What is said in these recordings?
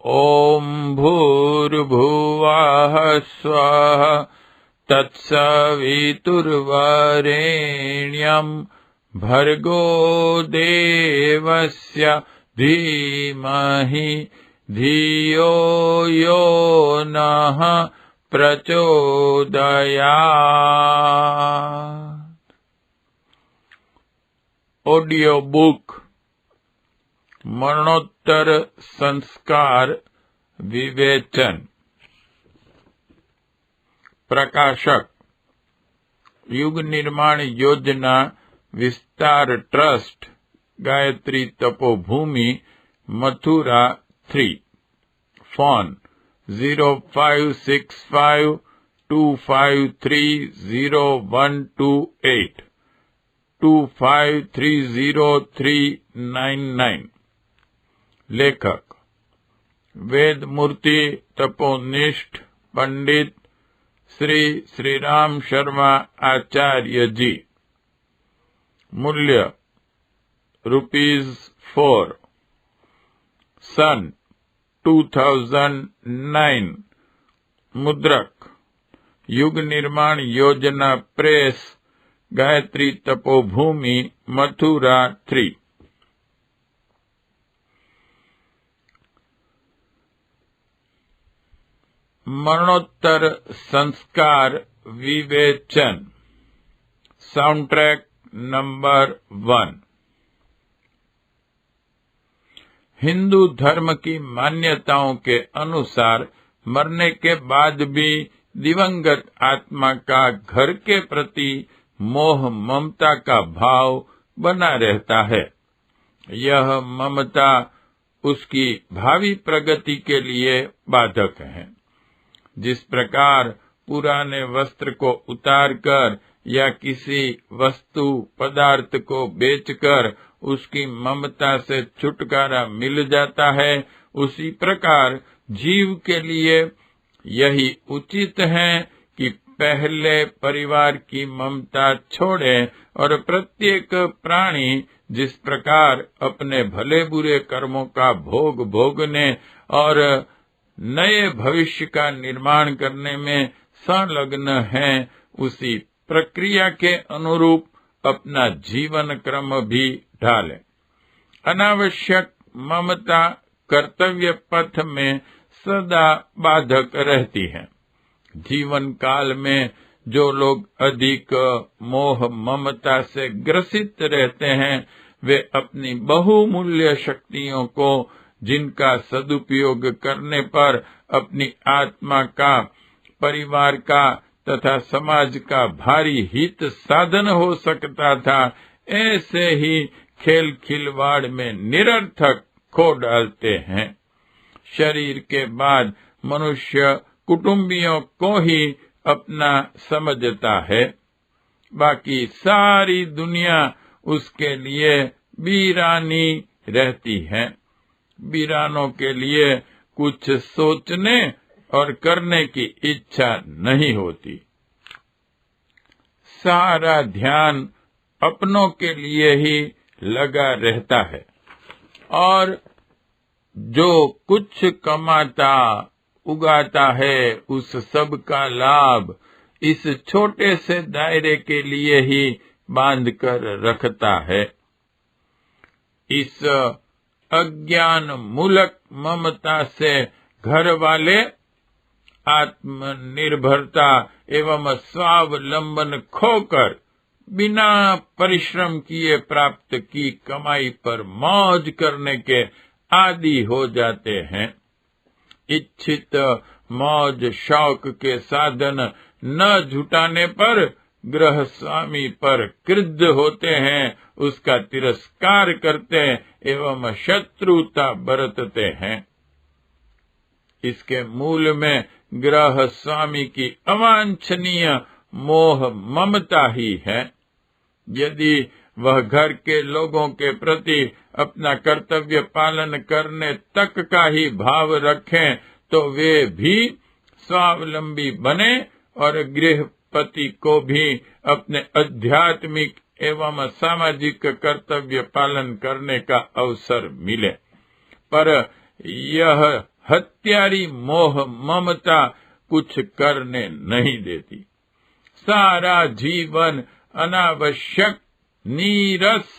ॐ भूर्भुवः स्वः तत्सवितुर्वरेण्यं भर्गो देवस्य धीमहि धियो यो नः प्रचोदयात्। ऑडियो बुक मरणोत्तर संस्कार विवेचन। प्रकाशक युग निर्माण योजना विस्तार ट्रस्ट, गायत्री तपोभूमि, मथुरा 3। फोन 056525300128 25303999। लेखक वेद मूर्ति तपोनिष्ठ पंडित श्री श्री राम शर्मा आचार्य जी। मूल्य ₹4। सन 2009। मुद्रक युग निर्माण योजना प्रेस, गायत्री तपोभूमि, मथुरा 3। मरणोत्तर संस्कार विवेचन। Sound track number 1। हिंदू धर्म की मान्यताओं के अनुसार मरने के बाद भी दिवंगत आत्मा का घर के प्रति मोह ममता का भाव बना रहता है। यह ममता उसकी भावी प्रगति के लिए बाधक है। जिस प्रकार पुराने वस्त्र को उतारकर या किसी वस्तु पदार्थ को बेचकर उसकी ममता से छुटकारा मिल जाता है, उसी प्रकार जीव के लिए यही उचित है कि पहले परिवार की ममता छोड़े और प्रत्येक प्राणी जिस प्रकार अपने भले बुरे कर्मों का भोग भोगने और नए भविष्य का निर्माण करने में संलग्न है, उसी प्रक्रिया के अनुरूप अपना जीवन क्रम भी ढाले। अनावश्यक ममता कर्तव्य पथ में सदा बाधक रहती है। जीवन काल में जो लोग अधिक मोह ममता से ग्रसित रहते हैं, वे अपनी बहुमूल्य शक्तियों को, जिनका सदुपयोग करने पर अपनी आत्मा का, परिवार का तथा समाज का भारी हित साधन हो सकता था, ऐसे ही खेल खिलवाड़ में निरर्थक खो डालते हैं। शरीर के बाद मनुष्य कुटुंबियों को ही अपना समझता है, बाकी सारी दुनिया उसके लिए वीरानी रहती है। वीरानों के लिए कुछ सोचने और करने की इच्छा नहीं होती। सारा ध्यान अपनों के लिए ही लगा रहता है और जो कुछ कमाता उगाता है, उस सब का लाभ इस छोटे से दायरे के लिए ही बांध कर रखता है। इस अज्ञान मूलक ममता से घर वाले आत्मनिर्भरता एवं स्वावलंबन खोकर बिना परिश्रम किए प्राप्त की कमाई पर मौज करने के आदी हो जाते हैं। इच्छित मौज शौक के साधन न जुटाने पर गृह स्वामी पर क्रुद्ध होते हैं, उसका तिरस्कार करते एवं शत्रुता बरतते हैं। इसके मूल में गृह स्वामी की अवांछनीय मोह ममता ही है। यदि वह घर के लोगों के प्रति अपना कर्तव्य पालन करने तक का ही भाव रखें, तो वे भी स्वावलंबी बने और गृहपति को भी अपने आध्यात्मिक एवं सामाजिक कर्तव्य पालन करने का अवसर मिले। पर यह हत्यारी मोह ममता कुछ करने नहीं देती। सारा जीवन अनावश्यक, नीरस,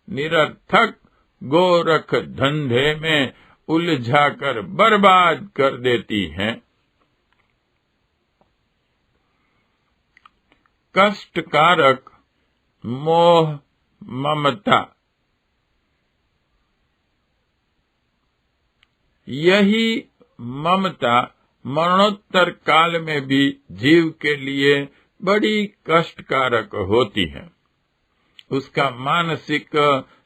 निरर्थक गोरख धंधे में उलझाकर बर्बाद कर देती हैं। कष्टकारक मोह ममता, यही ममता मरणोत्तर काल में भी जीव के लिए बड़ी कष्टकारक होती है। उसका मानसिक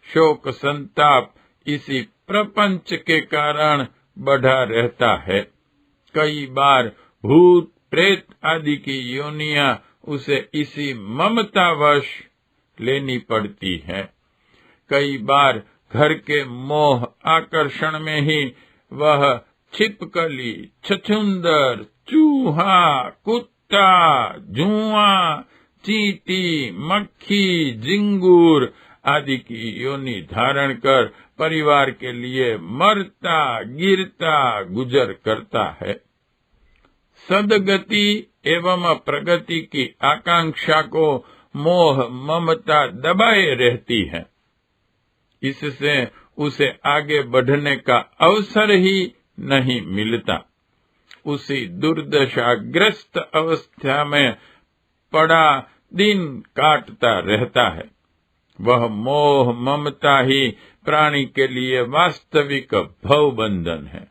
शोक संताप इसी प्रपंच के कारण बढ़ा रहता है। कई बार भूत प्रेत आदि की योनियां उसे इसी ममतावश लेनी पड़ती है। कई बार घर के मोह आकर्षण में ही वह छिपकली, छछूंदर, चूहा, कुत्ता, जुआ, चींटी, मक्खी, झिंगुर आदि की योनि धारण कर परिवार के लिए मरता गिरता गुजर करता है। सदगति एवं प्रगति की आकांक्षा को मोह ममता दबाए रहती है। इससे उसे आगे बढ़ने का अवसर ही नहीं मिलता। उसी दुर्दशाग्रस्त अवस्था में पड़ा दिन काटता रहता है। वह मोह ममता ही प्राणी के लिए वास्तविक भवबंधन है।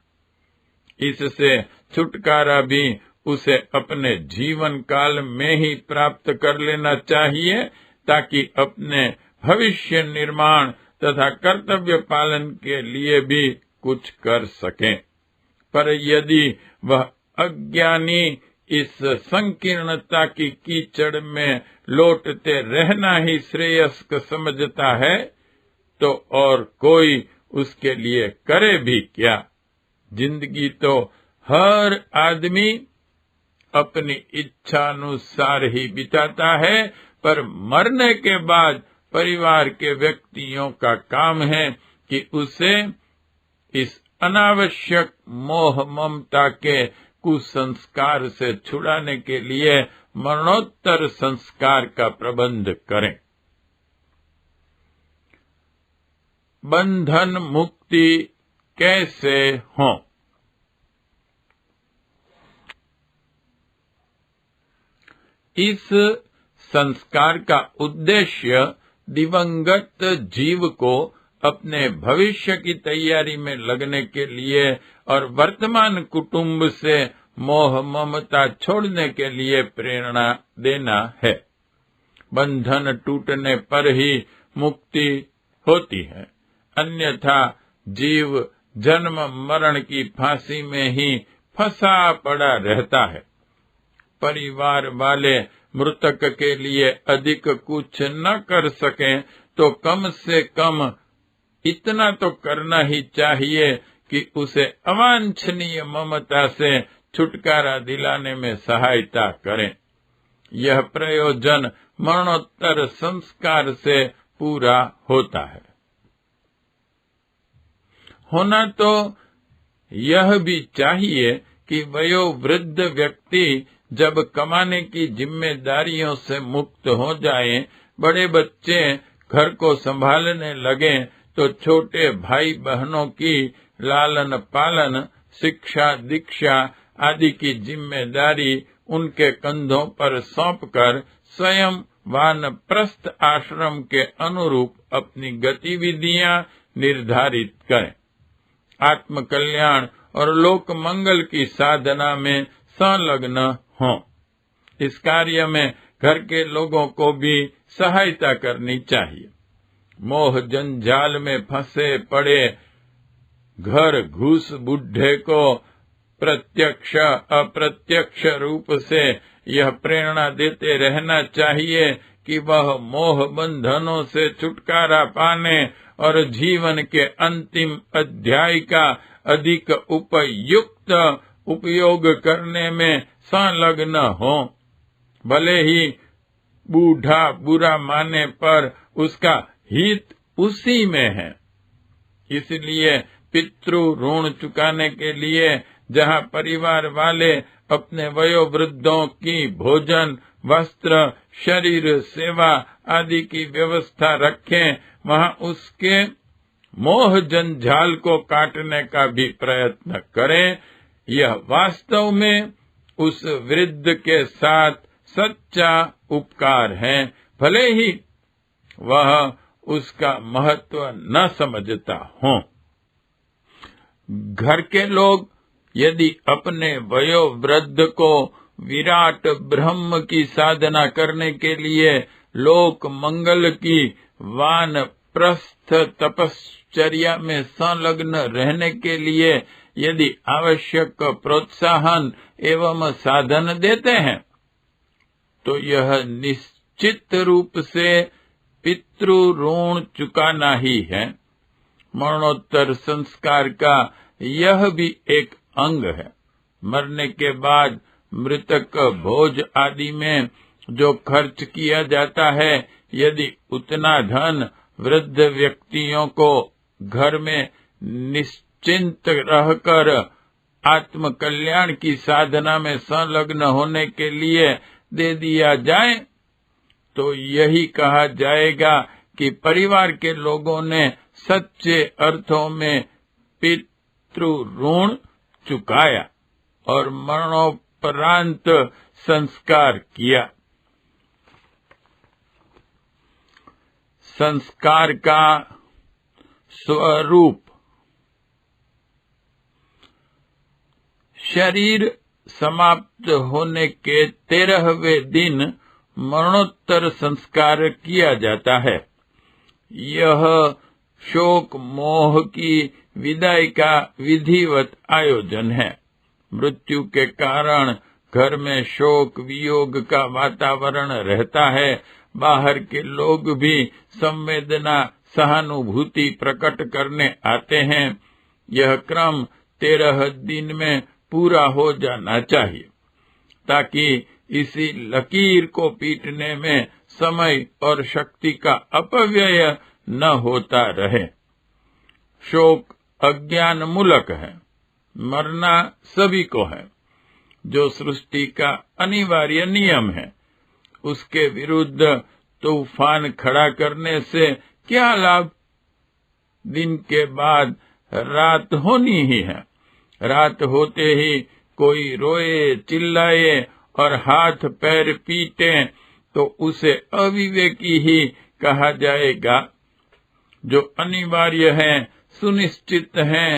इससे छुटकारा भी उसे अपने जीवन काल में ही प्राप्त कर लेना चाहिए, ताकि अपने भविष्य निर्माण तथा कर्तव्य पालन के लिए भी कुछ कर सके। पर यदि वह अज्ञानी इस संकीर्णता की कीचड़ में लौटते रहना ही श्रेयस्क समझता है, तो और कोई उसके लिए करे भी क्या। जिंदगी तो हर आदमी अपनी इच्छानुसार ही बिताता है, पर मरने के बाद परिवार के व्यक्तियों का काम है कि उसे इस अनावश्यक मोह ममता के कुसंस्कार से छुड़ाने के लिए मरणोत्तर संस्कार का प्रबंध करें। बंधन मुक्ति कैसे हो? इस संस्कार का उद्देश्य दिवंगत जीव को अपने भविष्य की तैयारी में लगने के लिए और वर्तमान कुटुंब से मोह ममता छोड़ने के लिए प्रेरणा देना है। बंधन टूटने पर ही मुक्ति होती है, अन्यथा जीव जन्म मरण की फांसी में ही फंसा पड़ा रहता है। परिवार वाले मृतक के लिए अधिक कुछ न कर सकें तो कम से कम इतना तो करना ही चाहिए कि उसे अवांछनीय ममता से छुटकारा दिलाने में सहायता करें। यह प्रयोजन मरणोत्तर संस्कार से पूरा होता है। होना तो यह भी चाहिए कि वयोवृद्ध व्यक्ति जब कमाने की जिम्मेदारियों से मुक्त हो जाएं, बड़े बच्चे घर को संभालने लगें, तो छोटे भाई बहनों की लालन पालन, शिक्षा दीक्षा आदि की जिम्मेदारी उनके कंधों पर सौंपकर स्वयं वानप्रस्थ आश्रम के अनुरूप अपनी गतिविधियां निर्धारित करें। आत्म कल्याण और लोक मंगल की साधना में संलग्न हों। इस कार्य में घर के लोगों को भी सहायता करनी चाहिए। मोह जंजाल में फंसे पड़े घर घुस बुढ़े को प्रत्यक्ष अप्रत्यक्ष रूप से यह प्रेरणा देते रहना चाहिए कि वह मोह बंधनों से छुटकारा पाने और जीवन के अंतिम अध्याय का अधिक उपयुक्त उपयोग करने में संलग्न हो। भले ही बूढ़ा बुरा माने पर उसका हित उसी में है। इसलिए पितृ ऋण चुकाने के लिए जहाँ परिवार वाले अपने वयोवृद्धों की भोजन, वस्त्र, शरीर सेवा आदि की व्यवस्था रखें, वहाँ उसके मोह जंजाल को काटने का भी प्रयत्न करें। यह वास्तव में उस वृद्ध के साथ सच्चा उपकार है, भले ही वह उसका महत्व न समझता हो। घर के लोग यदि अपने वयोवृद्ध को विराट ब्रह्म की साधना करने के लिए लोक मंगल की वानप्रस्थ तपश्चर्या में संलग्न रहने के लिए यदि आवश्यक प्रोत्साहन एवं साधन देते हैं, तो यह निश्चित रूप से पितृ ऋण चुकाना ही है। मरणोत्तर संस्कार का यह भी एक अंग है। मरने के बाद मृतक भोज आदि में जो खर्च किया जाता है, यदि उतना धन वृद्ध व्यक्तियों को घर में निश्चिंत रहकर आत्म कल्याण की साधना में संलग्न होने के लिए दे दिया जाए, तो यही कहा जाएगा कि परिवार के लोगों ने सच्चे अर्थों में पितृ ऋण चुकाया और मरणोपरांत संस्कार किया। संस्कार का स्वरूप। शरीर समाप्त होने के 13वें दिन मरणोत्तर संस्कार किया जाता है। यह शोक मोह की विदाई का विधिवत आयोजन है। मृत्यु के कारण घर में शोक वियोग का वातावरण रहता है। बाहर के लोग भी संवेदना सहानुभूति प्रकट करने आते हैं। यह क्रम 13 दिन में पूरा हो जाना चाहिए, ताकि इसी लकीर को पीटने में समय और शक्ति का अपव्यय न होता रहे। शोक अज्ञान मूलक है। मरना सभी को है, जो सृष्टि का अनिवार्य नियम है। उसके विरुद्ध तूफान खड़ा करने से क्या लाभ? दिन के बाद रात होनी ही है। रात होते ही कोई रोए चिल्लाए और हाथ पैर पीटे तो उसे अविवेकी ही कहा जाएगा। जो अनिवार्य है, सुनिश्चित है,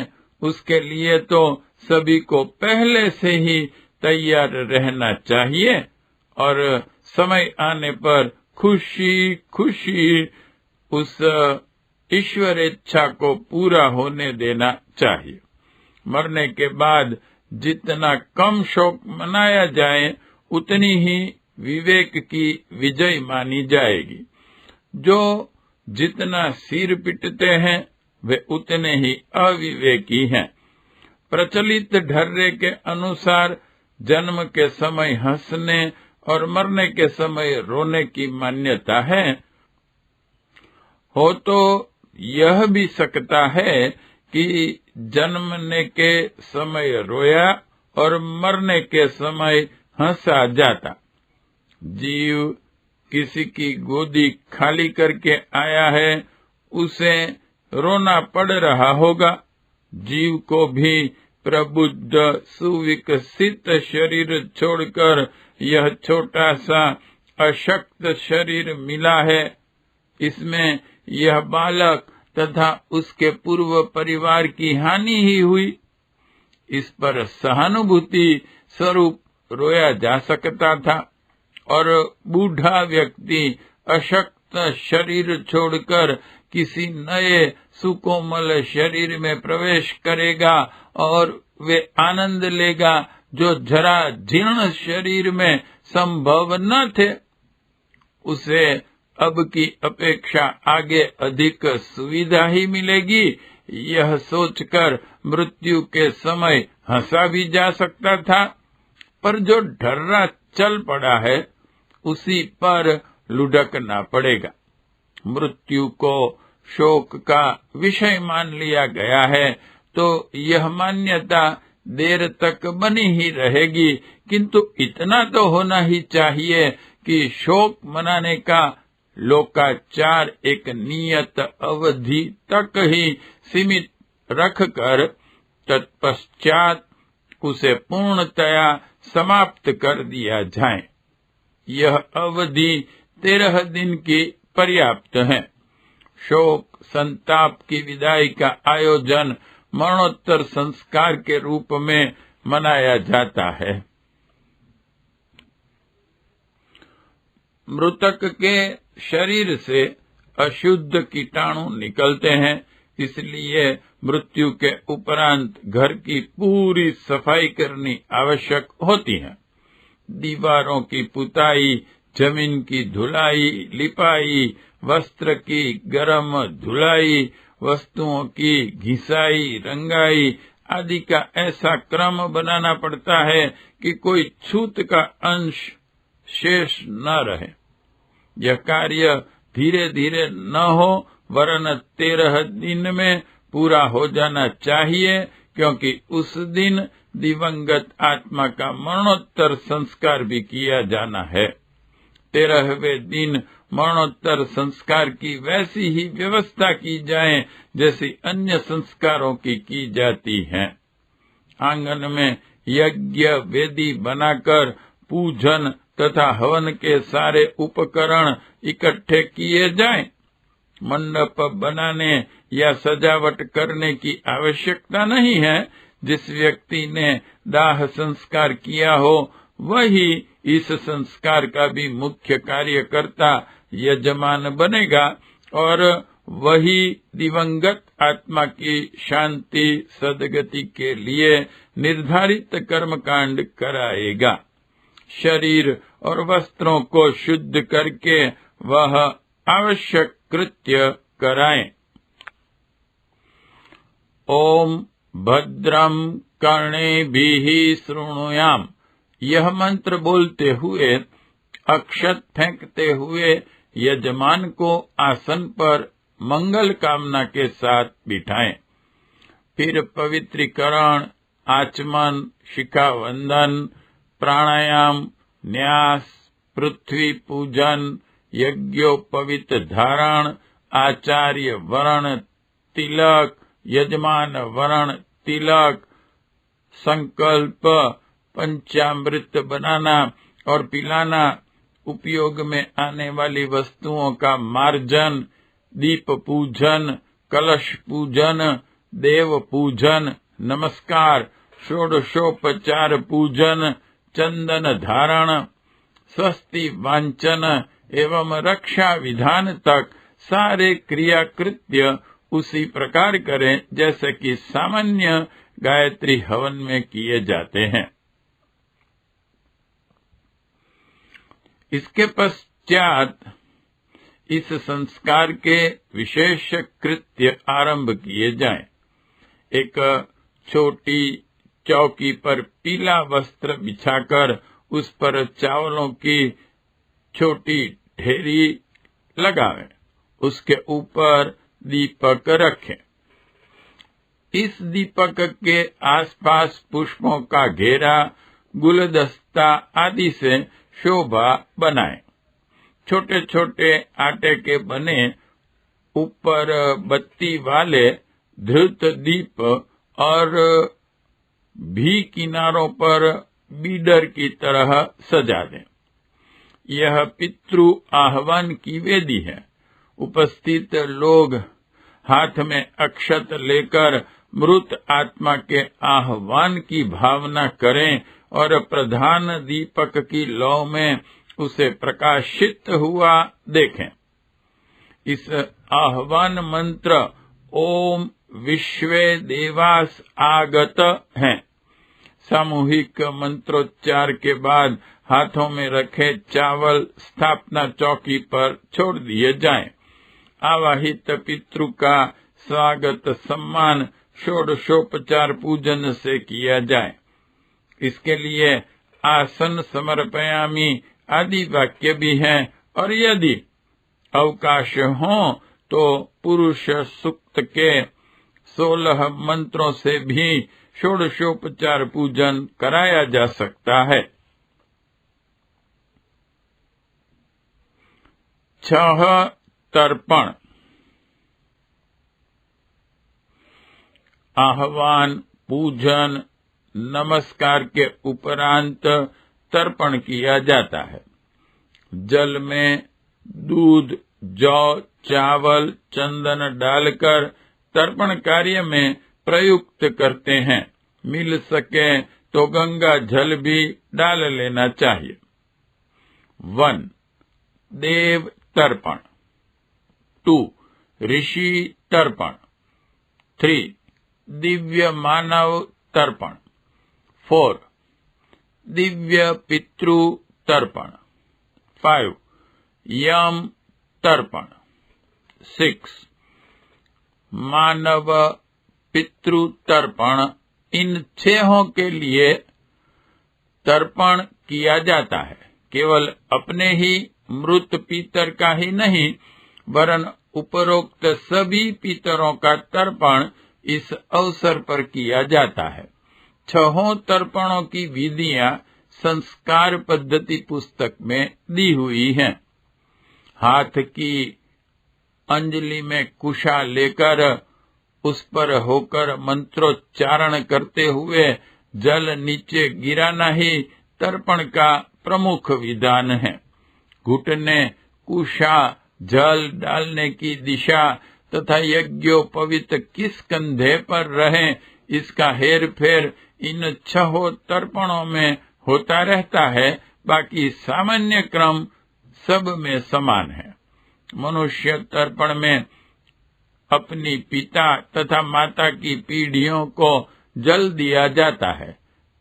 उसके लिए तो सभी को पहले से ही तैयार रहना चाहिए और समय आने पर खुशी खुशी उस ईश्वर इच्छा को पूरा होने देना चाहिए। मरने के बाद जितना कम शोक मनाया जाए, उतनी ही विवेक की विजय मानी जाएगी। जो जितना सिर पिटते हैं, वे उतने ही अविवेकी हैं। प्रचलित ढर्रे के अनुसार जन्म के समय हंसने और मरने के समय रोने की मान्यता है। हो तो यह भी सकता है कि जन्मने के समय रोया और मरने के समय हंसा जाता। जीव किसी की गोदी खाली करके आया है, उसे रोना पड़ रहा होगा। जीव को भी प्रबुद्ध सुविकसित शरीर छोड़कर यह छोटा सा अशक्त शरीर मिला है। इसमें यह बालक तथा उसके पूर्व परिवार की हानि ही हुई। इस पर सहानुभूति स्वरूप रोया जा सकता था और बूढ़ा व्यक्ति अशक्त शरीर छोड़कर किसी नए सुकोमल शरीर में प्रवेश करेगा और वे आनंद लेगा जो जरा जीर्ण शरीर में संभव न थे। उसे अब की अपेक्षा आगे अधिक सुविधा ही मिलेगी, यह सोचकर मृत्यु के समय हंसा भी जा सकता था। पर जो ढर्रा चल पड़ा है, उसी पर लुढ़कना पड़ेगा। मृत्यु को शोक का विषय मान लिया गया है, तो यह मान्यता देर तक बनी ही रहेगी, किंतु इतना तो होना ही चाहिए कि शोक मनाने का लोकाचार एक नियत अवधि तक ही सीमित रखकर तत्पश्चात उसे पूर्णतया समाप्त कर दिया जाए। यह अवधि 13 दिन की पर्याप्त है। शोक संताप की विदाई का आयोजन मरणोत्तर संस्कार के रूप में मनाया जाता है। मृतक के शरीर से अशुद्ध कीटाणु निकलते हैं, इसलिए मृत्यु के उपरांत घर की पूरी सफाई करनी आवश्यक होती है। दीवारों की पुताई, जमीन की धुलाई लिपाई, वस्त्र की गर्म धुलाई, वस्तुओं की घिसाई रंगाई आदि का ऐसा क्रम बनाना पड़ता है कि कोई छूत का अंश शेष न रहे। यह कार्य धीरे धीरे न हो, वरन 13 दिन में पूरा हो जाना चाहिए, क्योंकि उस दिन दिवंगत आत्मा का मरणोत्तर संस्कार भी किया जाना है। 13वें दिन मरणोत्तर संस्कार की वैसी ही व्यवस्था की जाए जैसी अन्य संस्कारों की जाती है। आंगन में यज्ञ वेदी बनाकर पूजन तथा हवन के सारे उपकरण इकट्ठे किए जाएं। मंडप बनाने या सजावट करने की आवश्यकता नहीं है। जिस व्यक्ति ने दाह संस्कार किया हो वही इस संस्कार का भी मुख्य कार्यकर्ता यजमान बनेगा और वही दिवंगत आत्मा की शांति सद्गति के लिए निर्धारित कर्मकांड कराएगा। शरीर और वस्त्रों को शुद्ध करके वह आवश्यक कृत्य कराएं। ओम भद्रम कर्णेभिः शृणुयाम। यह मंत्र बोलते हुए अक्षत फेंकते हुए यजमान को आसन पर मंगल कामना के साथ बिठाएं। फिर पवित्रीकरण, आचमन, शिखावंदन, प्राणायाम, न्यास, पृथ्वी पूजन, यज्ञोपवीत धारण, आचार्य वरण तिलक, यजमान वरण तिलक, संकल्प, पंचामृत बनाना और पिलाना, उपयोग में आने वाली वस्तुओं का मार्जन, दीप पूजन, कलश पूजन, देव पूजन, नमस्कार, षोडशोपचार पूजन, चंदन धारण, स्वस्ति वांचन एवं रक्षा विधान तक सारे क्रिया कृत्य उसी प्रकार करें जैसे कि सामान्य गायत्री हवन में किए जाते हैं। इसके पश्चात इस संस्कार के विशेष कृत्य आरंभ किए जाएं। एक छोटी चौकी पर पीला वस्त्र बिछाकर उस पर चावलों की छोटी ढेरी लगावें। उसके ऊपर दीपक रखें। इस दीपक के आसपास पुष्पों का घेरा, गुलदस्ता आदि से शोभा बनाएं। छोटे छोटे आटे के बने ऊपर बत्ती वाले धृत दीप और भी किनारों पर बीडर की तरह सजा दें। यह पितृ आह्वान की वेदी है। उपस्थित लोग हाथ में अक्षत लेकर मृत आत्मा के आह्वान की भावना करें और प्रधान दीपक की लौ में उसे प्रकाशित हुआ देखें। इस आह्वान मंत्र ओम विश्वे देवास आगत है। सामूहिक मंत्रोच्चार के बाद हाथों में रखे चावल स्थापना चौकी पर छोड़ दिए जाएं। आवाहित पितृ का स्वागत सम्मान षोडशोपचार पूजन से किया जाए। इसके लिए आसन समर्पयामि आदि वाक्य भी हैं और यदि अवकाश हो तो पुरुष सूक्त के 16 मंत्रों से भी षोडशोपचार पूजन कराया जा सकता है। 6 तर्पण। आह्वान, पूजन, नमस्कार के उपरांत तर्पण किया जाता है। जल में दूध, जौ, चावल, चंदन डालकर तर्पण कार्य में प्रयुक्त करते हैं। मिल सके तो गंगा जल भी डाल लेना चाहिए। 1. देव तर्पण। 2. ऋषि तर्पण। 3. दिव्य मानव तर्पण। 4. दिव्य पितृ तर्पण। 5. यम तर्पण। 6. मानव पितृ तर्पण। इन 6 के लिए तर्पण किया जाता है। केवल अपने ही मृत पितर का ही नहीं, वरन उपरोक्त सभी पितरों का तर्पण इस अवसर पर किया जाता है। 6 तर्पणों की विधियां संस्कार पद्धति पुस्तक में दी हुई हैं। हाथ की अंजलि में कुशा लेकर उस पर होकर मंत्रोच्चारण करते हुए जल नीचे गिराना ही तर्पण का प्रमुख विधान है। घुटने, कुशा, जल डालने की दिशा तथा यज्ञोपवीत किस कंधे पर रहे, इसका हेरफेर इन 6 तर्पणों में होता रहता है। बाकी सामान्य क्रम सब में समान है। मनुष्य तर्पण में अपनी पिता तथा माता की पीढ़ियों को जल दिया जाता है।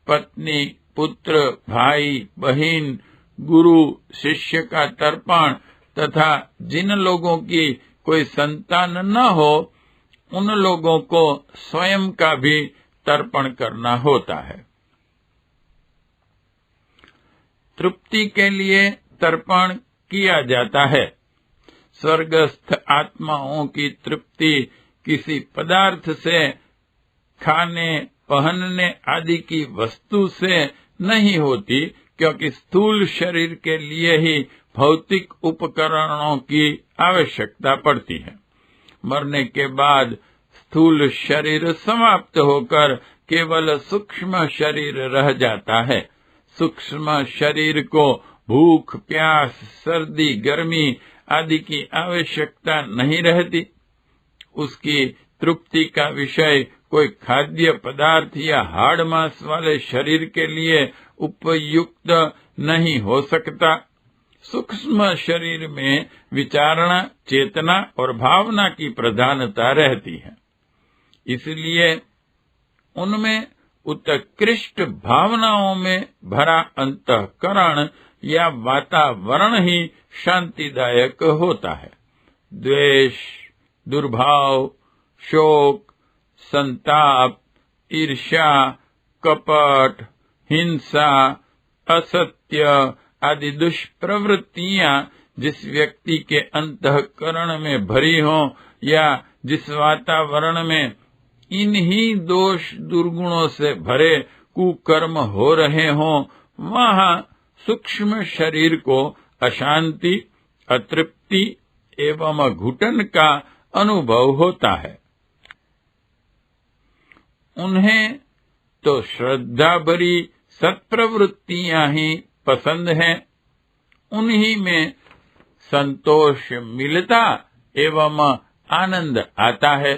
पत्नी, पुत्र, भाई, बहन, गुरु, शिष्य का तर्पण तथा जिन लोगों की कोई संतान न हो, उन लोगों को स्वयं का भी तर्पण करना होता है। तृप्ति के लिए तर्पण किया जाता है। स्वर्गस्थ आत्माओं की तृप्ति किसी पदार्थ से, खाने, पहनने आदि की वस्तु से नहीं होती, क्योंकि स्थूल शरीर के लिए ही भौतिक उपकरणों की आवश्यकता पड़ती है। मरने के बाद स्थूल शरीर समाप्त होकर केवल सूक्ष्म शरीर रह जाता है। सूक्ष्म शरीर को भूख, प्यास, सर्दी, गर्मी आदि की आवश्यकता नहीं रहती। उसकी तृप्ति का विषय कोई खाद्य पदार्थ या हाड़ मांस वाले शरीर के लिए उपयुक्त नहीं हो सकता। सूक्ष्म शरीर में विचारणा, चेतना और भावना की प्रधानता रहती है। इसलिए उनमें उत्कृष्ट भावनाओं में भरा अंतःकरण या वातावरण ही शांतिदायक होता है। द्वेष, दुर्भाव, शोक, संताप, ईर्ष्या, कपट, हिंसा, असत्य आदि दुष्प्रवृत्तियां जिस व्यक्ति के अंतःकरण में भरी हों या जिस वातावरण में इन्हीं दोष दुर्गुणों से भरे कुकर्म हो रहे हों, वहां सूक्ष्म शरीर को अशांति, अतृप्ति एवं घुटन का अनुभव होता है। उन्हें तो श्रद्धा भरी सत्प्रवृत्तियां ही पसंद हैं। उन्हीं में संतोष मिलता एवं आनंद आता है।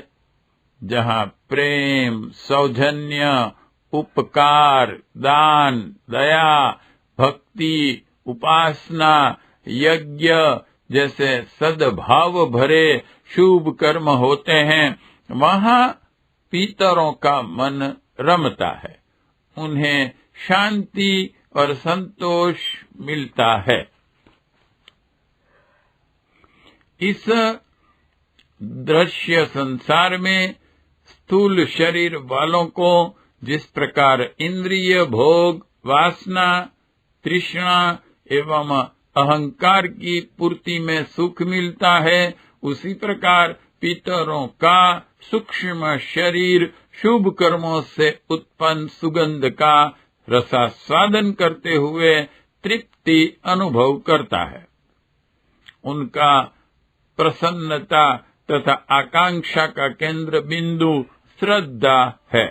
जहाँ प्रेम, सौजन्य, उपकार, दान, दया, भक्ति, उपासना, यज्ञ जैसे सद्भाव भरे शुभ कर्म होते हैं, वहाँ पितरों का मन रमता है। उन्हें शांति और संतोष मिलता है। इस दृश्य संसार में स्थूल शरीर वालों को जिस प्रकार इंद्रिय भोग, वासना, तृष्णा एवं अहंकार की पूर्ति में सुख मिलता है, उसी प्रकार पितरों का सूक्ष्म शरीर शुभ कर्मों से उत्पन्न सुगंध का रसास्वादन करते हुए तृप्ति अनुभव करता है। उनका प्रसन्नता तथा आकांक्षा का केंद्र बिंदु श्रद्धा है।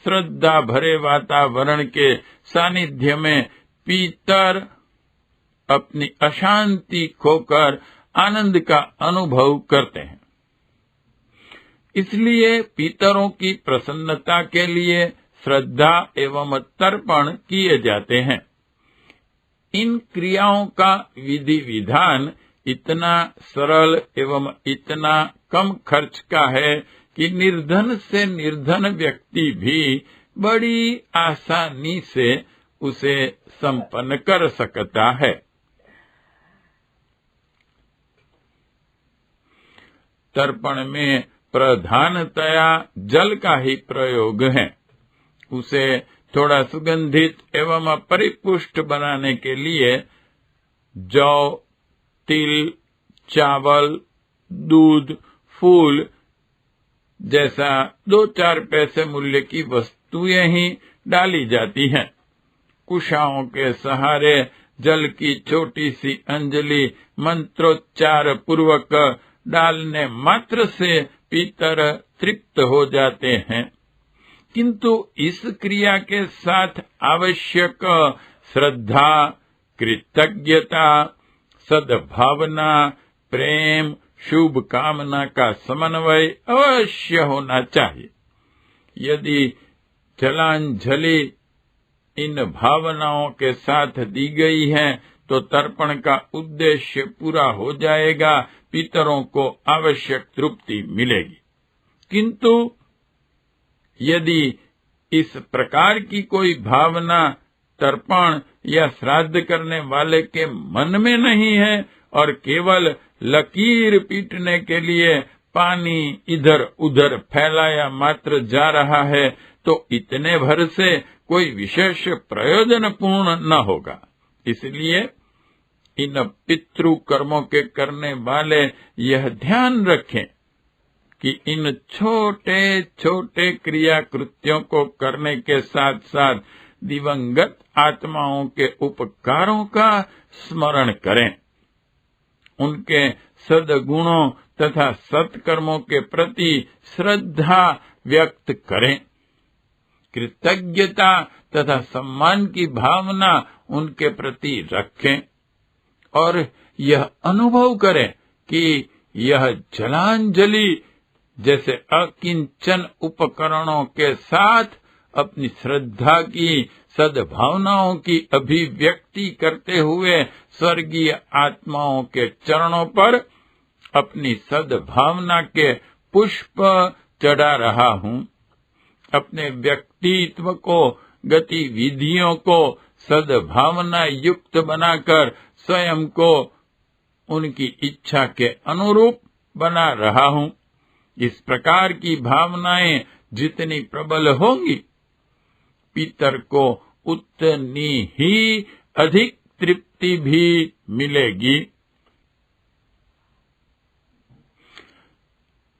श्रद्धा भरे वातावरण के सानिध्य में पीतर अपनी अशांति खोकर आनंद का अनुभव करते हैं। इसलिए पितरों की प्रसन्नता के लिए श्रद्धा एवं तर्पण किए जाते हैं। इन क्रियाओं का विधि विधान इतना सरल एवं इतना कम खर्च का है कि निर्धन से निर्धन व्यक्ति भी बड़ी आसानी से उसे संपन्न कर सकता है। तर्पण में प्रधानतया जल का ही प्रयोग है। उसे थोड़ा सुगंधित एवं परिपुष्ट बनाने के लिए जौ, तिल, चावल, दूध, फूल जैसा 2-4 पैसे मूल्य की वस्तुएं ही डाली जाती हैं। कुशाओं के सहारे जल की छोटी सी अंजलि मंत्रोच्चार पूर्वक डालने मात्र से पितर तृप्त हो जाते हैं, किंतु इस क्रिया के साथ आवश्यक श्रद्धा, कृतज्ञता, सद्भावना, प्रेम, शुभ कामना का समन्वय अवश्य होना चाहिए। यदि जलांजलि इन भावनाओं के साथ दी गई है तो तर्पण का उद्देश्य पूरा हो जाएगा, पितरों को आवश्यक तृप्ति मिलेगी। किंतु यदि इस प्रकार की कोई भावना तर्पण या श्राद्ध करने वाले के मन में नहीं है और केवल लकीर पीटने के लिए पानी इधर उधर फैलाया मात्र जा रहा है, तो इतने भर से कोई विशेष प्रयोजन पूर्ण न होगा। इसलिए इन पितृ कर्मों के करने वाले यह ध्यान रखें कि इन छोटे छोटे क्रिया कृत्यों को करने के साथ साथ दिवंगत आत्माओं के उपकारों का स्मरण करें, उनके सद्गुणों तथा सत्कर्मों के प्रति श्रद्धा व्यक्त करें, कृतज्ञता तथा सम्मान की भावना उनके प्रति रखें और यह अनुभव करें कि यह जलांजलि जैसे अकिंचन उपकरणों के साथ अपनी श्रद्धा की सद्भावनाओं की अभिव्यक्ति करते हुए स्वर्गीय आत्माओं के चरणों पर अपनी सद्भावना के पुष्प चढ़ा रहा हूँ। अपने व्यक्तित्व को, गतिविधियों को सद्भावना युक्त बनाकर स्वयं को उनकी इच्छा के अनुरूप बना रहा हूँ। इस प्रकार की भावनाएं जितनी प्रबल होंगी, पितर को उतनी ही अधिक तृप्ति भी मिलेगी।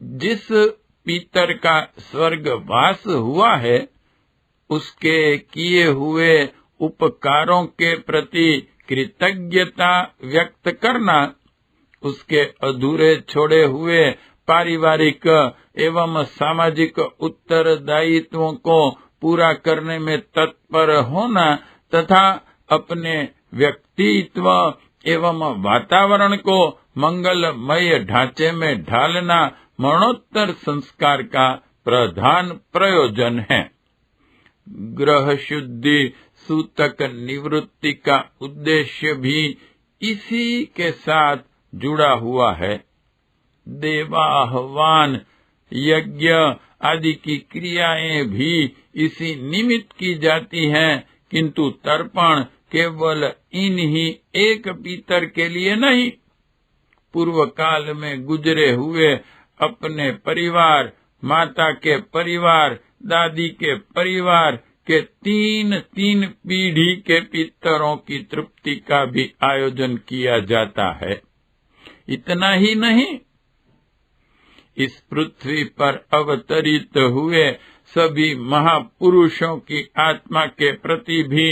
जिस पितर का स्वर्गवास हुआ है, उसके किए हुए उपकारों के प्रति कृतज्ञता व्यक्त करना, उसके अधूरे छोड़े हुए पारिवारिक एवं सामाजिक उत्तरदायित्वों को पूरा करने में तत्पर होना तथा अपने व्यक्तित्व एवं वातावरण को मंगलमय ढांचे में ढालना मरणोत्तर संस्कार का प्रधान प्रयोजन है। ग्रह शुद्धि सूतक निवृत्ति का उद्देश्य भी इसी के साथ जुड़ा हुआ है। देवाहवान, यज्ञ आदि की क्रियाएं भी इसी निमित्त की जाती हैं, किंतु तर्पण केवल इन्हीं एक पितर के लिए नहीं, पूर्व काल में गुजरे हुए अपने परिवार, माता के परिवार, दादी के परिवार के 3 पीढ़ी के पितरों की तृप्ति का भी आयोजन किया जाता है। इतना ही नहीं, इस पृथ्वी पर अवतरित हुए सभी महापुरुषों की आत्मा के प्रति भी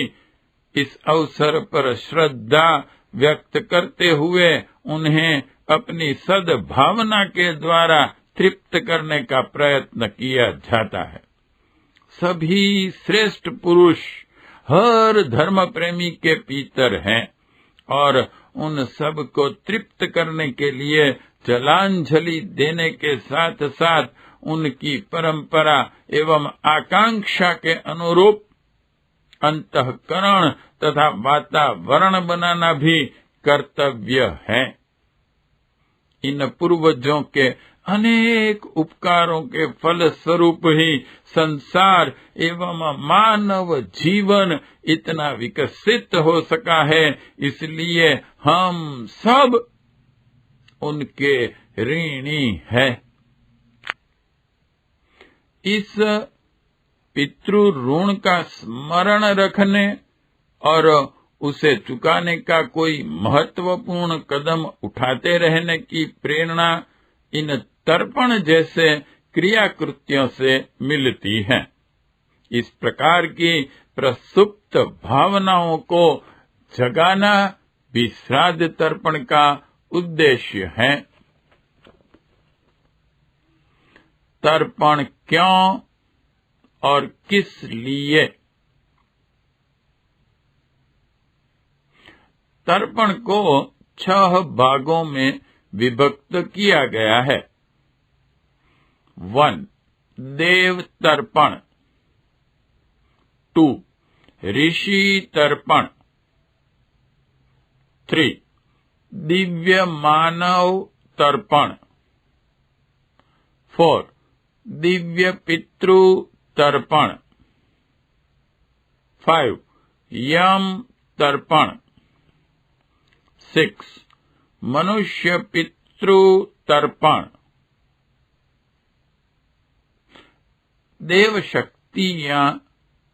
इस अवसर पर श्रद्धा व्यक्त करते हुए उन्हें अपनी सद्भावना के द्वारा तृप्त करने का प्रयत्न किया जाता है। सभी श्रेष्ठ पुरुष हर धर्म प्रेमी के भीतर हैं और उन सब को तृप्त करने के लिए जलांजलि देने के साथ साथ उनकी परंपरा एवं आकांक्षा के अनुरूप अंतःकरण तथा वातावरण बनाना भी कर्तव्य है। इन पूर्वजों के अनेक उपकारों के फल स्वरूप ही संसार एवं मानव जीवन इतना विकसित हो सका है, इसलिए हम सब उनके ऋणी हैं। इस पितृ ऋण का स्मरण रखने और उसे चुकाने का कोई महत्वपूर्ण कदम उठाते रहने की प्रेरणा इन तर्पण जैसे क्रियाकृत्यों से मिलती है। इस प्रकार की प्रसुप्त भावनाओं को जगाना भी श्राद्ध तर्पण का उद्देश्य है। तर्पण क्यों और किस लिए? तर्पण को 6 भागों में विभक्त किया गया है। 1. देव तर्पण। 2. ऋषि तर्पण। 3. दिव्य मानव तर्पण। 4. दिव्य पितृ तर्पण। 5. यम तर्पण। 6. मनुष्य पितृ तर्पण। देव शक्तियां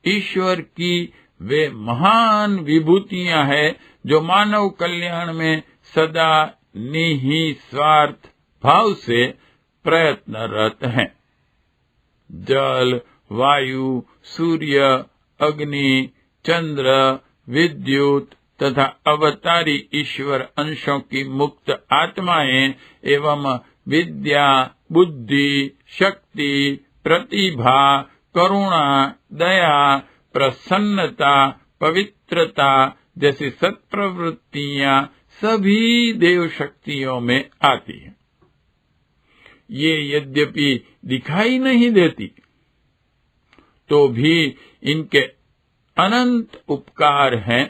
ईश्वर की वे महान विभूतियां हैं जो मानव कल्याण में सदा निस्वार्थ भाव से प्रयत्नरत हैं। जल, वायु, सूर्य, अग्नि, चंद्र, विद्युत तथा अवतारी ईश्वर अंशों की मुक्त आत्माएं एवं विद्या, बुद्धि, शक्ति, प्रतिभा, करुणा, दया, प्रसन्नता, पवित्रता जैसी सत्प्रवृत्तियां सभी देव शक्तियों में आती हैं। ये यद्यपि दिखाई नहीं देती तो भी इनके अनंत उपकार हैं।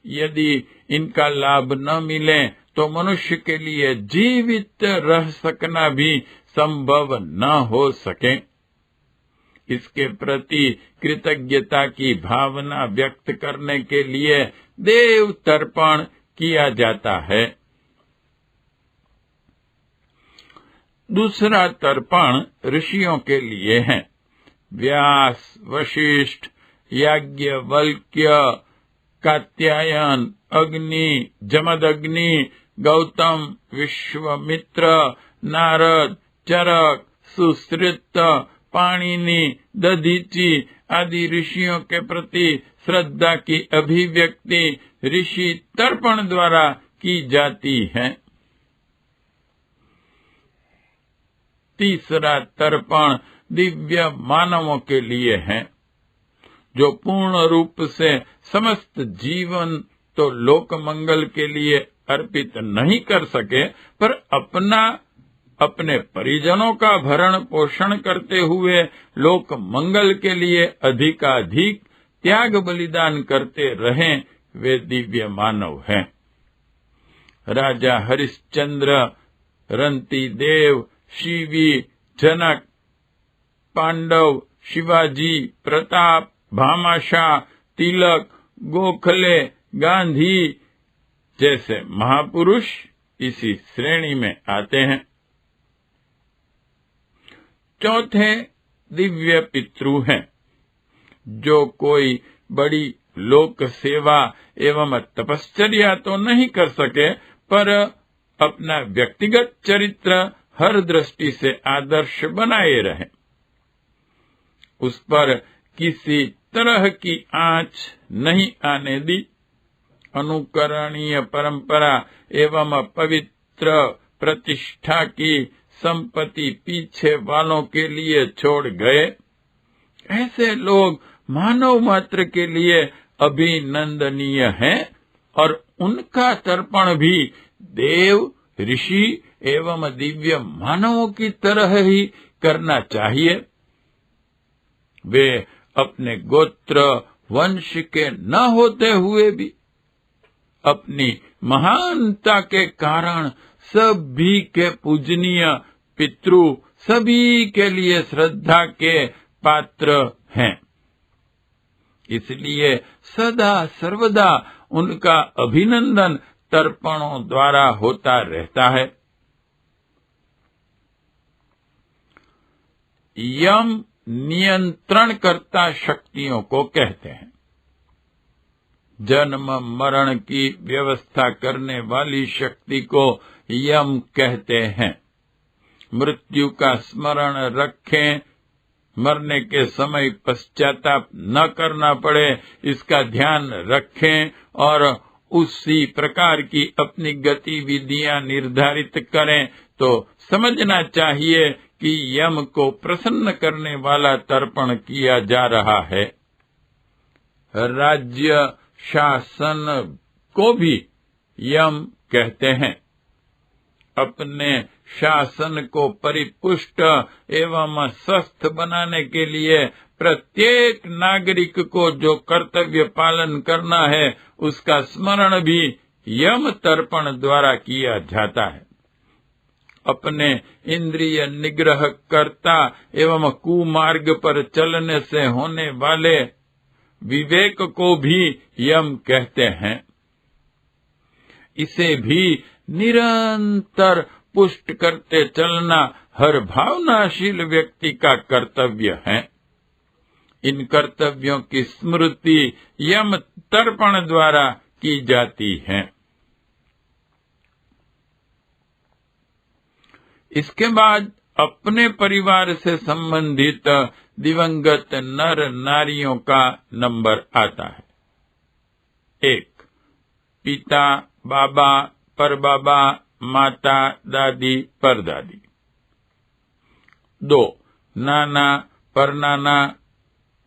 यदि इनका लाभ न मिले तो मनुष्य के लिए जीवित रह सकना भी संभव न हो सके। इसके प्रति कृतज्ञता की भावना व्यक्त करने के लिए देव तर्पण किया जाता है। दूसरा तर्पण ऋषियों के लिए है। व्यास, वशिष्ठ, याज्ञवल्क्य, कात्यायन, अग्नि, जमदग्नि, गौतम, विश्वामित्र, नारद, चरक, सुश्रुत, पाणिनि, दधीचि आदि ऋषियों के प्रति श्रद्धा की अभिव्यक्ति ऋषि तर्पण द्वारा की जाती है। तीसरा तर्पण दिव्य मानवों के लिए है, जो पूर्ण रूप से समस्त जीवन तो लोक मंगल के लिए अर्पित नहीं कर सके, पर अपने परिजनों का भरण पोषण करते हुए लोक मंगल के लिए अधिकाधिक त्याग बलिदान करते रहें, वे दिव्य मानव हैं। राजा हरिश्चंद्र, रंती देव, शिवी, जनक, पांडव, शिवाजी, प्रताप, भामाशाह, तिलक, गोखले, गांधी जैसे महापुरुष इसी श्रेणी में आते हैं। चौथे दिव्य पितृ हैं, जो कोई बड़ी लोक सेवा एवं तपश्चर्या तो नहीं कर सके, पर अपना व्यक्तिगत चरित्र हर दृष्टि से आदर्श बनाए रहें। उस पर किसी तरह की आंच नहीं आने दी। अनुकरणीय परंपरा एवं पवित्र प्रतिष्ठा की संपत्ति पीछे वालों के लिए छोड़ गए। ऐसे लोग मानव मात्र के लिए अभिनंदनीय हैं और उनका तर्पण भी देव, ऋषि एवं दिव्य मानवों की तरह ही करना चाहिए। वे अपने गोत्र वंश के न होते हुए भी अपनी महानता के कारण सभी के पूजनीय पितृ सभी के लिए श्रद्धा के पात्र हैं। इसलिए सदा सर्वदा उनका अभिनंदन तर्पणों द्वारा होता रहता है। यम नियंत्रणकर्ता शक्तियों को कहते हैं। जन्म मरण की व्यवस्था करने वाली शक्ति को यम कहते हैं। मृत्यु का स्मरण रखें, मरने के समय पश्चाताप न करना पड़े इसका ध्यान रखें और उसी प्रकार की अपनी गतिविधियां निर्धारित करें तो समझना चाहिए कि यम को प्रसन्न करने वाला तर्पण किया जा रहा है। राज्य शासन को भी यम कहते हैं। अपने शासन को परिपुष्ट एवं स्वस्थ बनाने के लिए प्रत्येक नागरिक को जो कर्तव्य पालन करना है उसका स्मरण भी यम तर्पण द्वारा किया जाता है। अपने इंद्रिय निग्रह कर्ता एवं कुमार्ग पर चलने से होने वाले विवेक को भी यम कहते हैं। इसे भी निरंतर पुष्ट करते चलना हर भावनाशील व्यक्ति का कर्तव्य है। इन कर्तव्यों की स्मृति यम तर्पण द्वारा की जाती है। इसके बाद अपने परिवार से संबंधित दिवंगत नर नारियों का नंबर आता है। 1. पिता, बाबा, परबाबा, माता, दादी, परदादी। 2. नाना, परनाना,